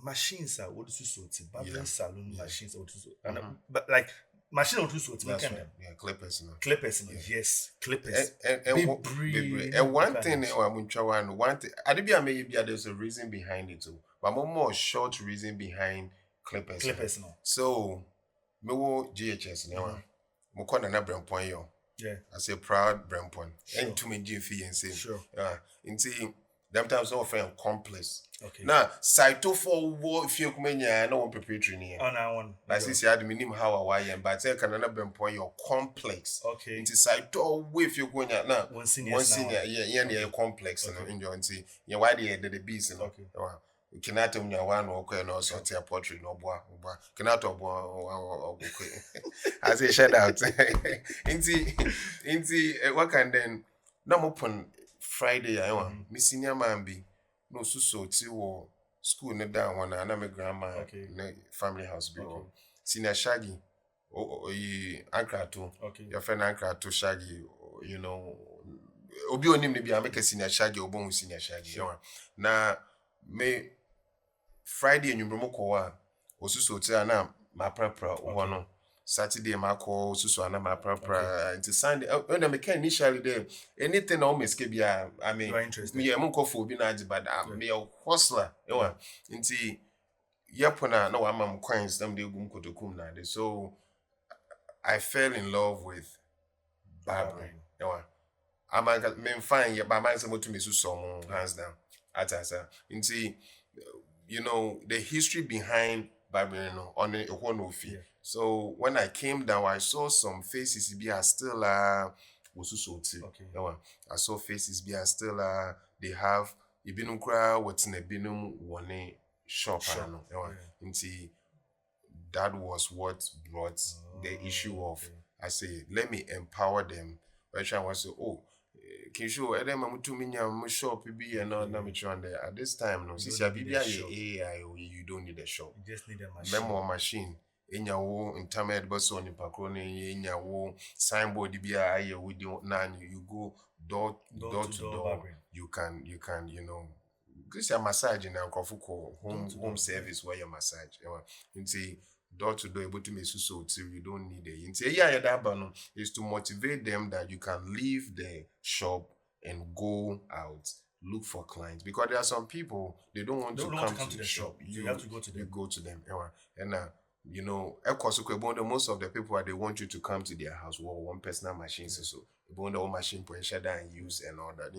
machines are what so barbering salon machines or so but like machine or two sorts. Clippers. Yes, clippers. And one thing, one thing. I did maybe there's a reason behind it too, but more short reason behind clippers. Clippers, no. So, me wo GHS now. Mo kona na brempon yo. Yeah. I say proud brempon. And too many GFE and say. Sure. Inti Them times no friend complex. Okay. Now, Saito for war if you come in here, no one preparatory near. Oh, now one. Like since you had the minimum how I am, but I can another point your complex. Okay. Into Saito if you go in here now. One senior. Yeah, complex and in your see. Yeah, why the bees and Okay. Cannot tell me one or no sort of portrait no boy. Cannot okay. I say shout out. Into what can then no open Friday I want. Miss senior man be no so ti school ne down one na my grandma ne family house be senior Shaggy Ankrato. Okay. Your friend Ankrato Shaggy, you know. Obi onim ne bia make senior Shaggy obon senior Shaggy. Sure. Na me Friday enyumromo ko wa osusu ti na ma prapra ho no. Saturday ma call osusu na ma prapra until Sunday when I can initially there anything almost ke bia I mean me am ko for obi na agi but me a hustler until yapona na wa mam coins them dey gum kotokum na dey. So I fell in love with barbering. I'm fine, yeah, but I'm to me so hands down. Atasa. You know, the history behind barbering on a one fee. So when I came down, I saw some faces be are still I saw faces be are still they have ibinum kra what's in a binum one shop. That was what brought the issue of I say let me empower them. Which I was can show them to me shop be and there at this time no since AI you don't need a shop. You just need a machine. Memo machine in your internet bus on patroni in your signboard be a with you you go door to door. You can you know this is massage in home service where you massage you see door to door able to make so you don't need it. That is to motivate them that you can leave the shop and go out look for clients because there are some people they don't want to come to the shop. You have to go to them. You go to them. And you know, most of the people they want you to come to their house or one personal machine so the whole machine point shut down and use and all that.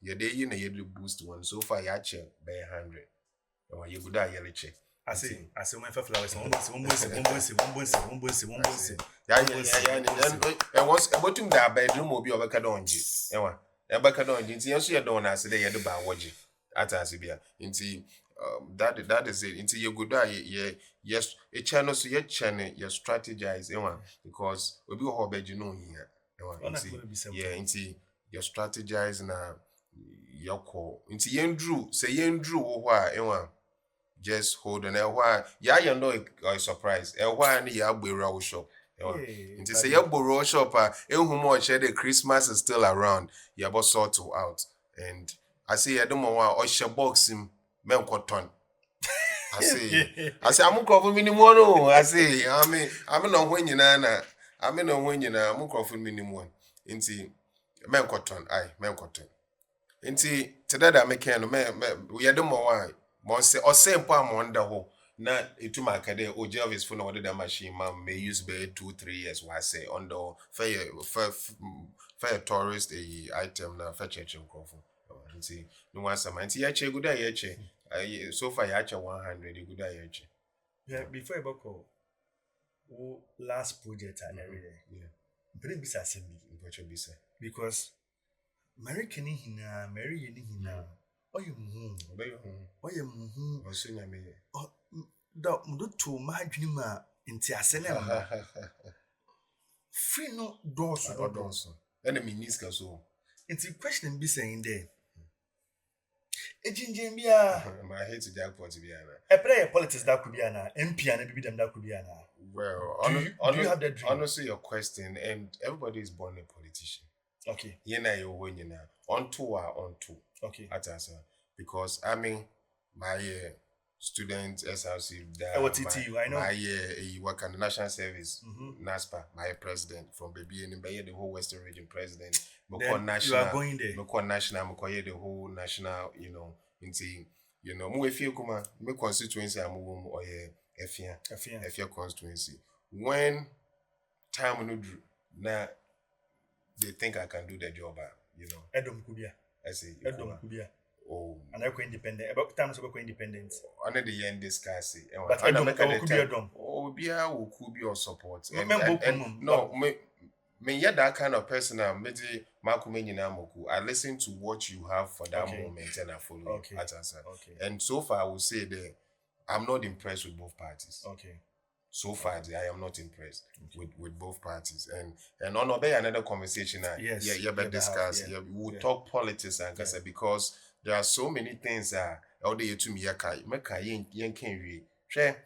You know boost one so far you check by 100. You go down yellow check. I say my flowers. One and once about that bedroom will be over Kadonji. Ebakadonji. Yes, you don't answer the other by Waji at Asibia. That is it. Until you go die, yes, a channel so your channel, you strategize, because we be all bed you know here. Until you strategize na your call. Until you drew, why, just hold on a while. You know a surprise. A while you have a shop. Until say you borrow shop, the Christmas is still around. You about sort out. And I say I don't want to box him, men cotton. I say I'm covering minimum. I say I'm not when you nana. I'm not when you know I'm covering minimum. Until men cotton, men cotton. Until today that make we are the more Monse or same palm wonder ho. Na itu makade o Jelvis for no the machine man may use be 2-3 years why say under fair tourist item na fair church nkofo. Nti no one some nti ya che good ya che. So far ya che 100 good ya che. Yeah, before I go last project and everything. Yeah. Pretty bisa sembi. Because Mary Kenny hina, Mary Yeni hina. Oh, you the two my dream into a cinema. Free no doors or doors. Enemy needs so. It's a question be saying there. A ginger bia. My hate to jackpot to be a player politics that could be an MP and maybe them that could be an. Well, do you have that dream? Honestly, your question, and everybody is born a politician. Okay. You win on two. Okay. Because I mean my student SRC I know. My work on the national service, NASPA, my president from baby and the whole Western region president. You are going there. National, the whole national, you know, if you come my constituency I'm or Efia constituency. When time no now they think I can do the job, Edom Kubia. I say Edom Kubia. Oh, and I independent. About times we independent. under the end discuss it. But And I Edom, make or the could be time. Edom. Oh, be a who could be your support. Remember, And no, me yeah that kind of person. Maybe Makumeni Namoku. I listen to what you have for that Okay. moment and I follow Okay. you. At answer. Okay. And so far, I will say that I'm not impressed with both parties. Okay. So far, I am not impressed with both parties. And on obey another conversation, Yes, yeah, but discuss. yeah. We'll talk politics and because there are so many things that all the to me meka yen can read. Share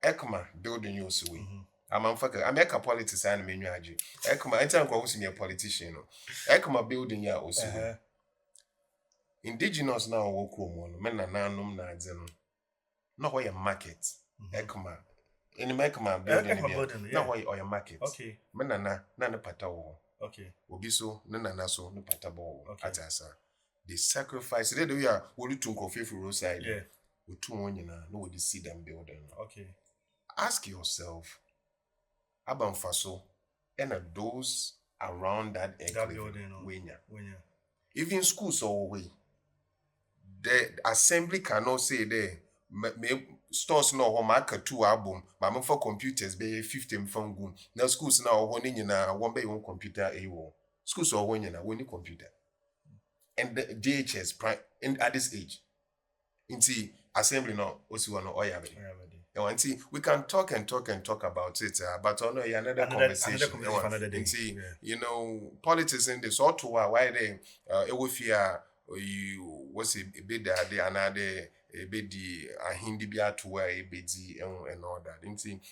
Ekma building you so way. I'm America politics and menu aji. Ekma, anytime I was a politician. Ekma building ya also. Indigenous now walk home, men na nanum na zeno. No why a market. Ekma. In the Ekma building, now why or your market. Okay. Menana, nana patawo. Okay. Obiso, nana so, no patabo. Atasa. They sacrifice. They do ya, will you to coffee for roadside? Yeah. With 2 1 no would see them building. Okay. Ask yourself, Abam Faso, and those around that building, Wenya. Wenya. Even schools or way. The assembly cannot say there. Stores no home market 2 album, but for computers be 15 phone goom. Now schools now one in one by one computer a war. Schools are one in computer. And the DHS prime at this age. Into assembly no also one or see, we can talk about it, but on another conversation. Another day. See, you know, politics in this or to why they it will fear you was a bit there another a bit the hindi bia to where a bit and all that.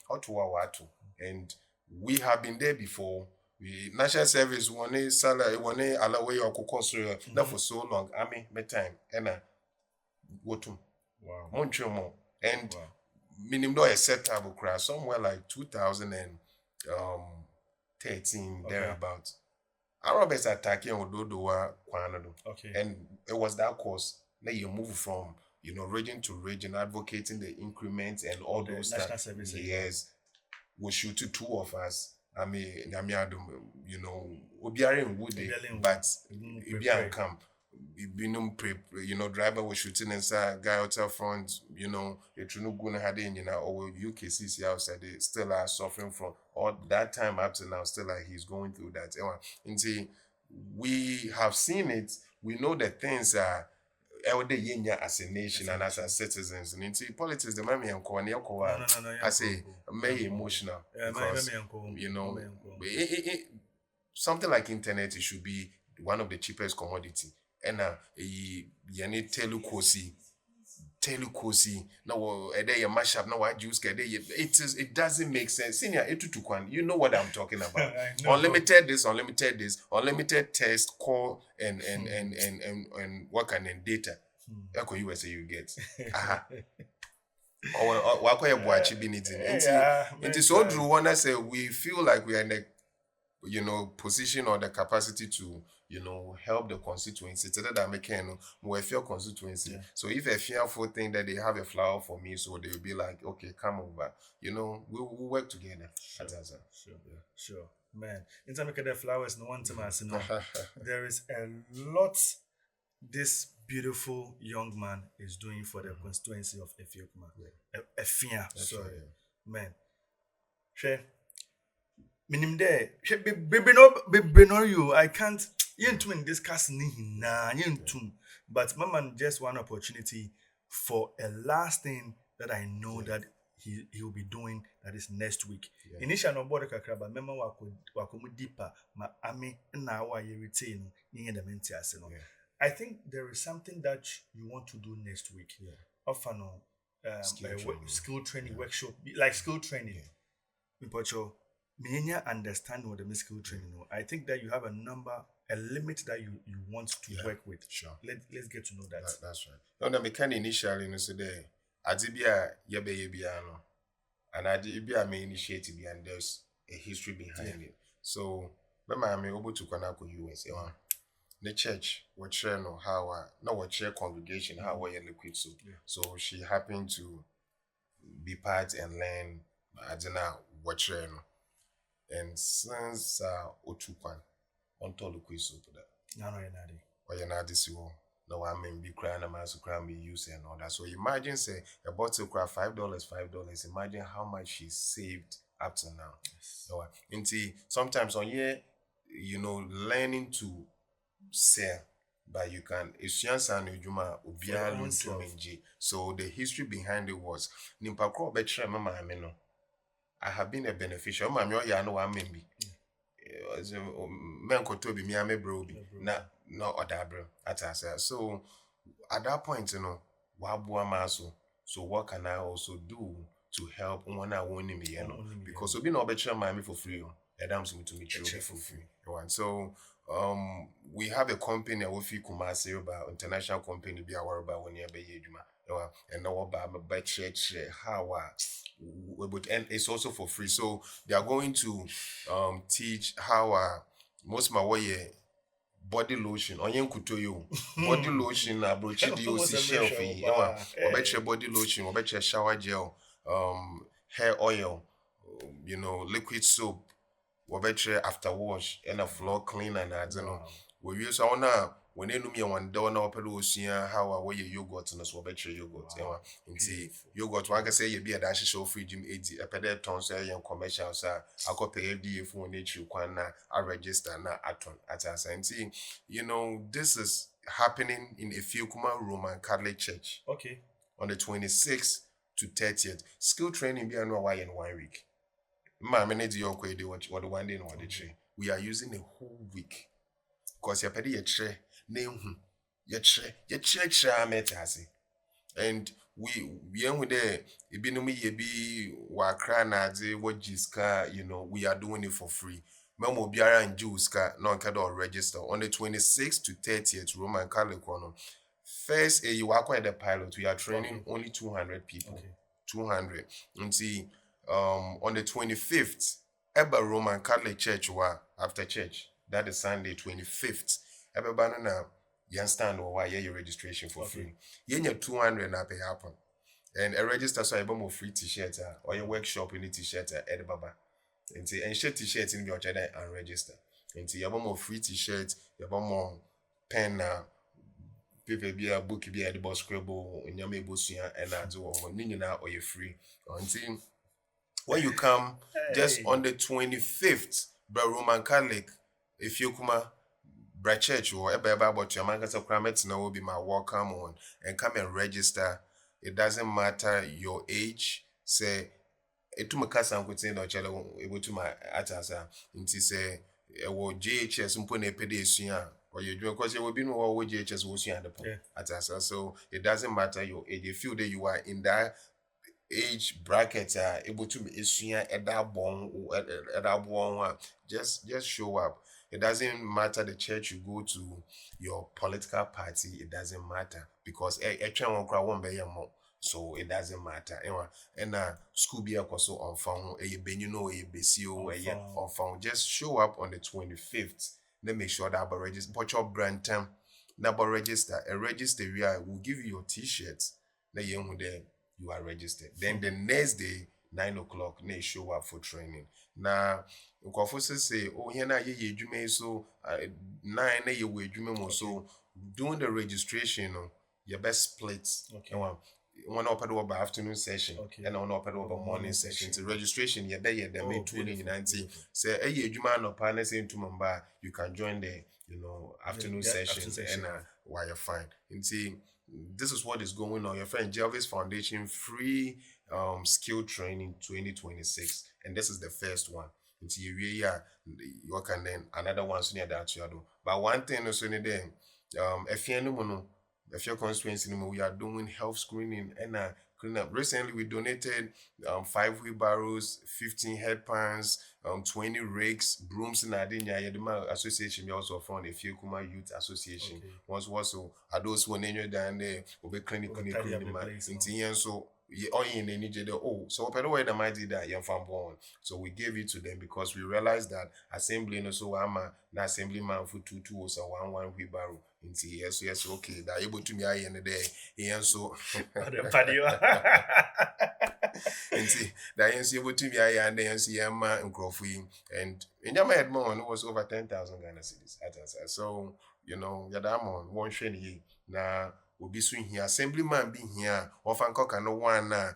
Or to what and we have been there before. We national service one a salary one a allow your course not for so long. I mean, my time and what to Wow. and minimum a setup crash somewhere like 2013 thereabout. Arabs attacking Ododowa Kwanado. Okay. And it was that course that you move from region to region, advocating the increments and all those national service. Yes, we shoot to 2 of us. I mean, Obiare would but Ibian camp. Driver was shooting inside, guy out front, the Trunuguna had in, or UKCC outside, they still are suffering from all that time up to now, still like he's going through that. And see, we have seen it, we know that things are elder yenya as a nation and as citizens. And into politics, the mammy and Kwame, I say, may emotional because, something like internet, it should be one of the cheapest commodity. And yeni telukosi now a day a mashup now I juice it doesn't make sense. Senior you know what I'm talking about. Unlimited unlimited test call and work and data. Eko USA you get. Or wako buachi binitin. It is so true when I say we feel like we are in the position or the capacity to help the constituency. Today that making more fear constituency. So if a fearful thing that they have a flower for me, so they'll be like, okay, come over. We'll work together. Sure. Man, in time the flowers, no one to there is a lot this beautiful young man is doing for the constituency of Ethiopia. Efia, sorry, man. Share. Minim there, baby, no you. I can't. You to discuss nah, but Mama just one opportunity for a last thing that I know that he will be doing, that is next week. Initially no board kakra, but mema wako deeper ma ame na wa ye retain ni the mentias no. I think there is something that you want to do next week. Often skill training workshop, like skill training. Minya understand what the skill training. I think that you have a limit that you want to work with. Sure. Let's get to know that. That's right. No, the mechanic initially say there. Adibia yebeyebiano. And Adibia may initiate it and there's a history behind it. So remember I'm able to connect with US. The church what share no how no what share congregation how are you liquid so. So she happened to be part and learn Adina what share no. And since Otukwan on to liquid so to that. No, you're not. Or you're not this no I mean be crying a mass cry me use and all that. So imagine say a bottle cry $5. Imagine how much she saved up to now. Yes. No, sometimes on here, learning to sell, but you can esuansa no juma For your obia own luntu self. menji. So the history behind it was nimpa kro betre mama no. I have been a beneficiary. Mama yo ya no wa membi. Men koto bi mi ame bro bi Yeah, bro. na no odabro atasa. So at that point, wabua maso. So what can I also do to help one I want me, Only me, because we no better mommy for free. Adam to meet you check for for free. One. So we have a company that we feel Kumasi about international company be our about when you be juma. And now about my church how but and it's also for free. So they are going to teach how most my way body lotion onye nkuto yo body lotion na brochi di Almost osi a shelf measure, yi ewa but obeche body lotion obeche shower gel hair oil liquid soap obeche after wash and a floor cleaner na ade no wow. we use so na when enum ye one do na opere osua how a we yogurt no so obeche yogurt Wow. ewa nti Beautiful. yogurt one can say ye be a dash show fridge im 80 epede ton so ye commercial sa akope FDA phone nature kwan na a register na aton atasa nti this is happening in Efiokuma Roman Catholic Church Okay. on the 26th to 30th. Skill training be annual why in 1 week. Ma manage your kwede what the 1 day and what the tree. We are using a whole week. Because you're petty ye tre metasi. And we end with the ibinumi ye be wakra na what jiska, we are doing it for free. Memo biara and Jews ka non kada register on the 26th to 30th Roman Catholic one. First, you are quite the pilot. We are training only 200 people. Okay. 200. And see, on the 25th, Eba Roman Catholic Church after church. That is Sunday 25th. Eba banana you stand or why your registration for free. You 200 na pay happen. And a register so I buy more free t-shirt or your workshop in the t-shirt at Baba. And share t-shirt in your channel and register. And you have more free t-shirt, you have more pen paper be a book be a the boss scribble in your mebusua and I do or you're free. Until when you come just on the 25th, by Roman Catholic, if you come by church or ever about your man will be my welcome on and come and register. It doesn't matter your age, say etumaka and could say no child able to my atasa into say JHS mpone epede or you do because you will be no JHS was you atasa. So it doesn't matter your age. You feel that you are in that age bracket able to be at that born just show up. It doesn't matter the church you go to, your political party, it doesn't matter because won't be more. So it doesn't matter. And school be also on phone, on phone. Just show up on the 25th. Then make sure that register, put your brand term, number register, a register will give you your t-shirts. Then you are registered. Then the next day, 9 o'clock, they show up for training. Now, Nkofo say, oh, here na ye jume so 9 ye we jume so doing the registration, your best splits. Okay. One up at afternoon session and one up at morning session. The registration, you be the May 2019. Say, a juma no partners into Mumbai, you can join the afternoon session and while you're fine. And see, this is what is going on. Your friend Jelvis Foundation free skill training 2026, and this is the first one. Until you really you can then another one so near that you do. But one thing is only then if your constituency we are doing health screening and clean up. Recently we donated 5 wheelbarrows, 15 headpans, 20 rakes, brooms in Adina Yedema Association. We also found a few Kuma Youth Association. Once also are those who are down there will be clinical in so so way the mighty that young fan born. So we gave it to them because we realized that assembly no so I'm na assemblyman for two or one wheelbarrow. Yes, okay. That able to me in the day. And so and see that is able to me and then see and Crawford and in your head more it was over 10,000 Ghana cedis. So, Yadamon, one shiny na obi so here assemblyman be here ofan koka no one na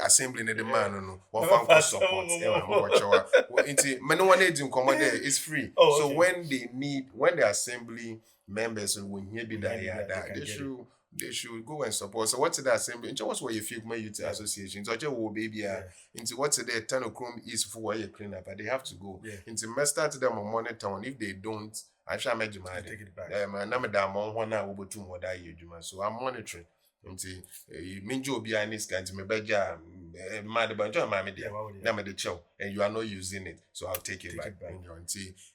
assembly ne the man no ofan ko support mo chewa nti many one edi nkomo there is free. Oh, so okay. when the assembly members will here be that hear that, they should go and support. So what's the assembly? Into what's what you feel my youth association? So just baby into what's the 10 o'clock is for where you clean up, but they have to go. Into must start them on monitor. If they don't, I shall make you mad. Take it back. I'm on 1 hour over 2 more that year, so I'm monitoring. Into Minjo be an iska into my beja mad bunch of mammy dear. Nama the chow, and you are not using it, so I'll take it back.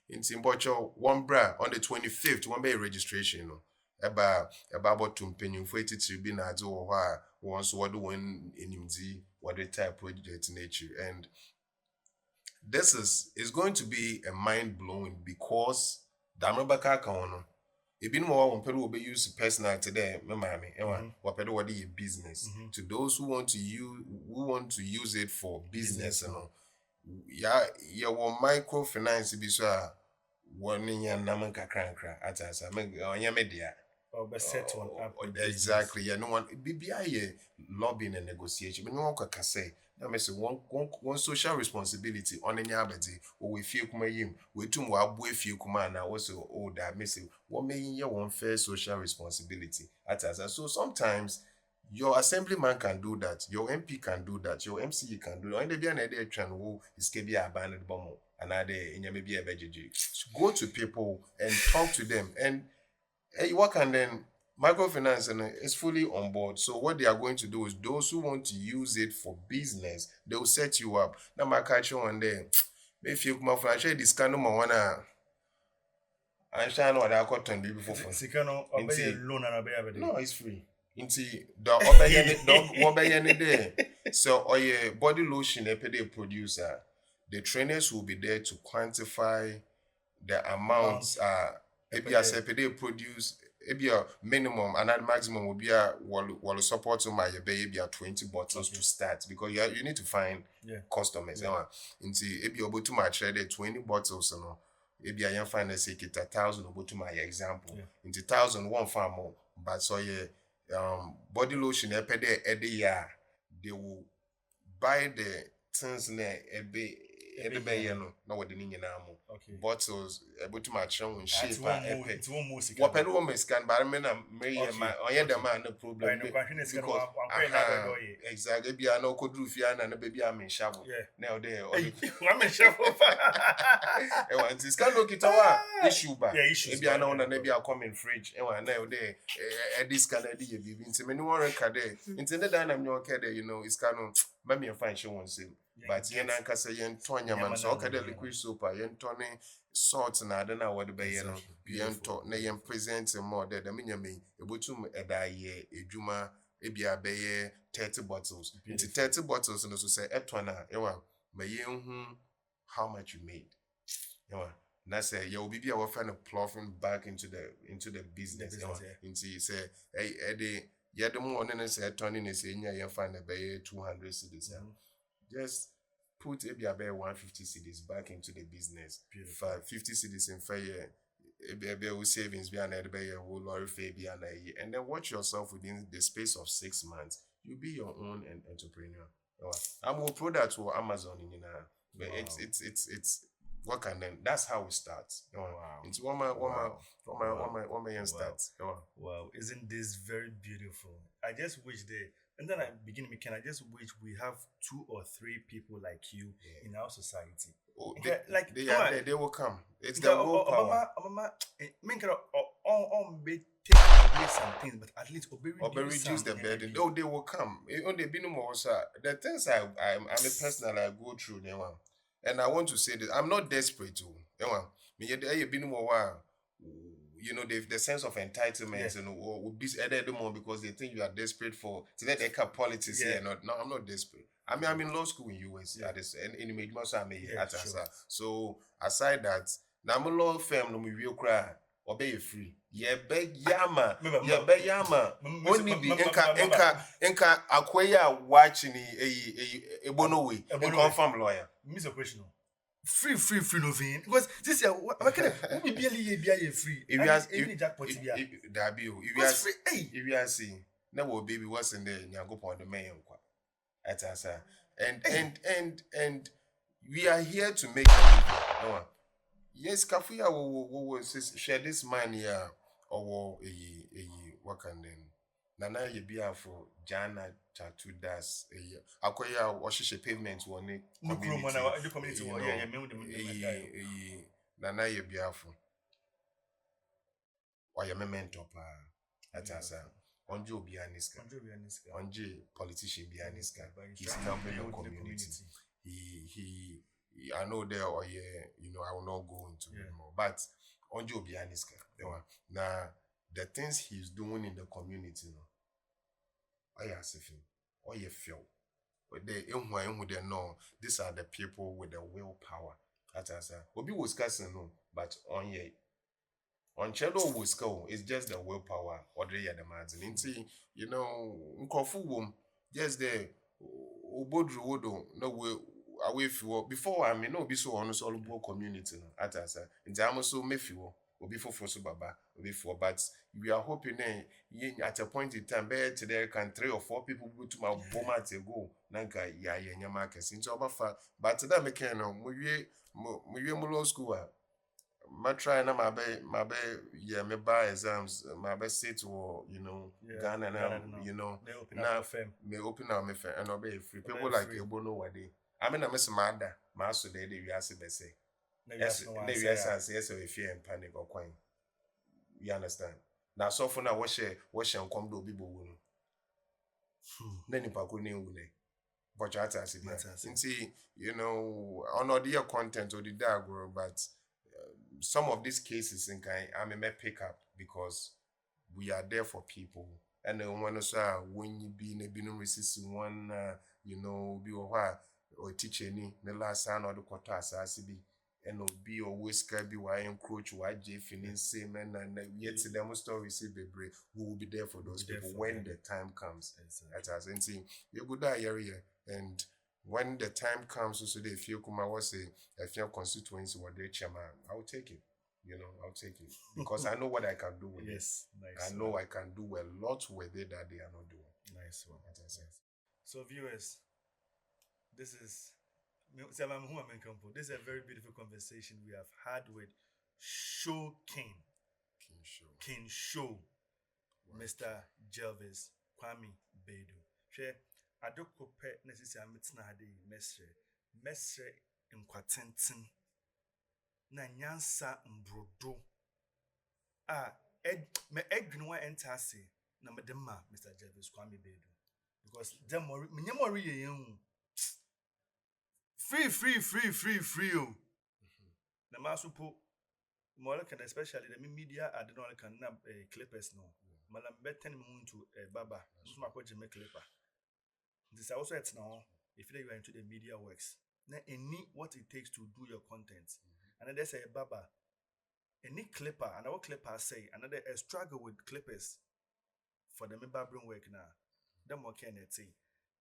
Into Bocho, one bra on the 25th, one bay registration, you know. About to penny for it to be na do or once what do one in what the type project nature. And this is going to be a mind blowing because Damabaka Kaono. It been more when people will be used personal today, mammy, what people what business. To those who want to use it for business, you know. Yeah, microfinance be so one in your namanka crankra at us. I mean, on your media. Set one up. Exactly. Yeah, no one BBI lobbying and negotiation. But no one can say that means one social responsibility on any abadi or we feel kuma yim. We too more boy feel kuma now also oh that missing what making your one fair social responsibility at us. So sometimes your assemblyman can do that, your MP can do that, your MCE can do that. And they be an idea trying who is be abandoned bomb and in your maybe a veggie. Go to people and talk to them and hey, what can then microfinance is fully on board. So what they are going to do is those who want to use it for business, they will set you up. Now my catch one day, if you come from share this kind of wanna and shine what I got on before for loan and no, it's free. Inti the obey there. So or your body lotion they producer, the trainers will be there to quantify the amounts maybe as a they produce maybe a minimum and at maximum will be a while support to my baby 20 bottles to start because you need to find customers. Into maybe able to match 20 bottles maybe I find a say 1,000 about to my example. Into 1,000 farm more. But so body lotion every year they will buy the things every no what the bottles able to match on shape it won't move what pen woman scan but I mean the man no problem exactly be I know could do fiana and baby I'm in shovel now there I'm in shovel and this can look it issue back maybe I know maybe I'll come in fridge and now there this can idea be into many one record there intended that I'm not okay there you know it's kind of maybe find she won't say but yen anka say yen tonya man so okay the liquid soap yen tone salt na ada na what be yen yen to na yen present more there the mean me ebotum eda ye edwuma ebia be ye 30 bottles into 30 bottles and so say etwana ewa ma yen hu how much you made ewa na say you will be our friend ploughing back into the business into say hey the morning say turning is yen find be 200 cedis just put maybe about 150 cedis back into the business. 50 cedis in fair year. Maybe savings be another year, will lorry fee be another year. And then watch yourself within the space of 6 months. You'll be your own entrepreneur. I'm a product to Amazon in but it's what can then that's how we start. It's one my start. Wow, isn't this very beautiful? I just wish and then I just wish we have 2 or 3 people like you in our society. They will come. It's the willpower. Take away some things, but at least reduce the burden. Oh, they will come. On the more the things I'm a personal I go through them. And I want to say this, I'm not desperate to. You know, the sense of entitlement will be added more because they think you are desperate for politics here. No, I'm not desperate. I mean, I'm in law school in US and in the so aside that, now I'm a law firm no me real cry or be free. Yama. Only be enka akwaya watching a bono way. A confirm lawyer. Miss a question. free no vein because this year what can we be free If and you ask, even jackpot be that be, if you because ask, free hey if you ask, now what baby what's in there? Nyango pon the man kwa. That's answer. And hey and we are here to make a living. No, yes, Kafuya will share this money or a what can then. Nana ye be for Jana tattoo das a akoya or pavement one no crew man community, the community you yeah know, me with Nana ye be for or your memento pa at asa onjo bianiska onje politician bianiska he's helping the community. I know there or yeah, you know, I will not go into it more. But onjo bianiska now the things he's doing in the community no I ask him or you feel but they know these are the people with the willpower at asa obi was casting no but on ye on shadow was go it's just the willpower or the man's and you know nkofu wom just the obodru wodo no way away for before I mean no be so on soluble community no at asa nti am so mefiwo obi foforo so baba obi for but we are hoping at a point in time bear today can 3 or 4 people go to my boma to go nanka ya nyama kesi nti obafa but that make no mo wie mo law school my try na my be yeah me buy exams my be sit or you know Ghana now you know now me open up me fair and obey free people like ebo know what they I mean I miss my dad my so they we ask be say yes they yes yes we fear and panic or coin you understand now so for now what shall come do people will then if I couldn't wule but you have to see you know on the content or the diagram but some of these cases in kind I may pick up because we are there for people. And then when you be in a binum resist one you know be or teach any the last sign or the quarter as be and be always can be why encroach why J finish same and yet to them stories be brave we will be there for those people when the time comes at us and see you go that area and when the time comes so they feel kuma was a few constituency what they chairman I'll take it you know I'll take it because I know what I can do with it nice I know I can do a lot with it that they are not doing nice one so viewers this is this is a very beautiful conversation we have had with King Show Mr. Jelvis Kwame Baidoo share adoko pe necessary ametna ade mesre nkwatenten na nyansa mbrodo me edwene wa entase na me dem ma Mr. Jelvis Kwame Baidoo because dem mori yen free oh na masupo more can especially the media are the can clippers no malam betten me to baba so ma ko jeme clipper this also it's now if you are into the media works na any what it takes to do your content and then there's a baba any clipper and our clipper say another a struggle with clippers for the barbering work now them more can it say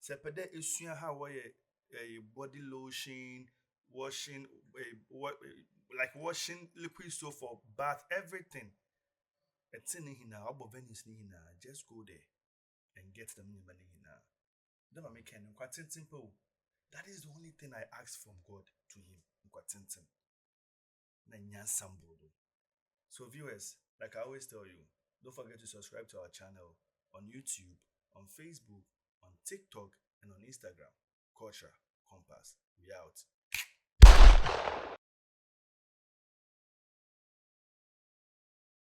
sepede esua how a body lotion washing like washing liquid soap for bath everything it's in hina abo venues ni hina just go there and get them money hina them make quite simple that is the only thing I ask from God to him quite simple na nyansambodo. So viewers, like I always tell you, don't forget to subscribe to our channel on YouTube, on Facebook, on TikTok, and on Instagram. Culture Compass. We out.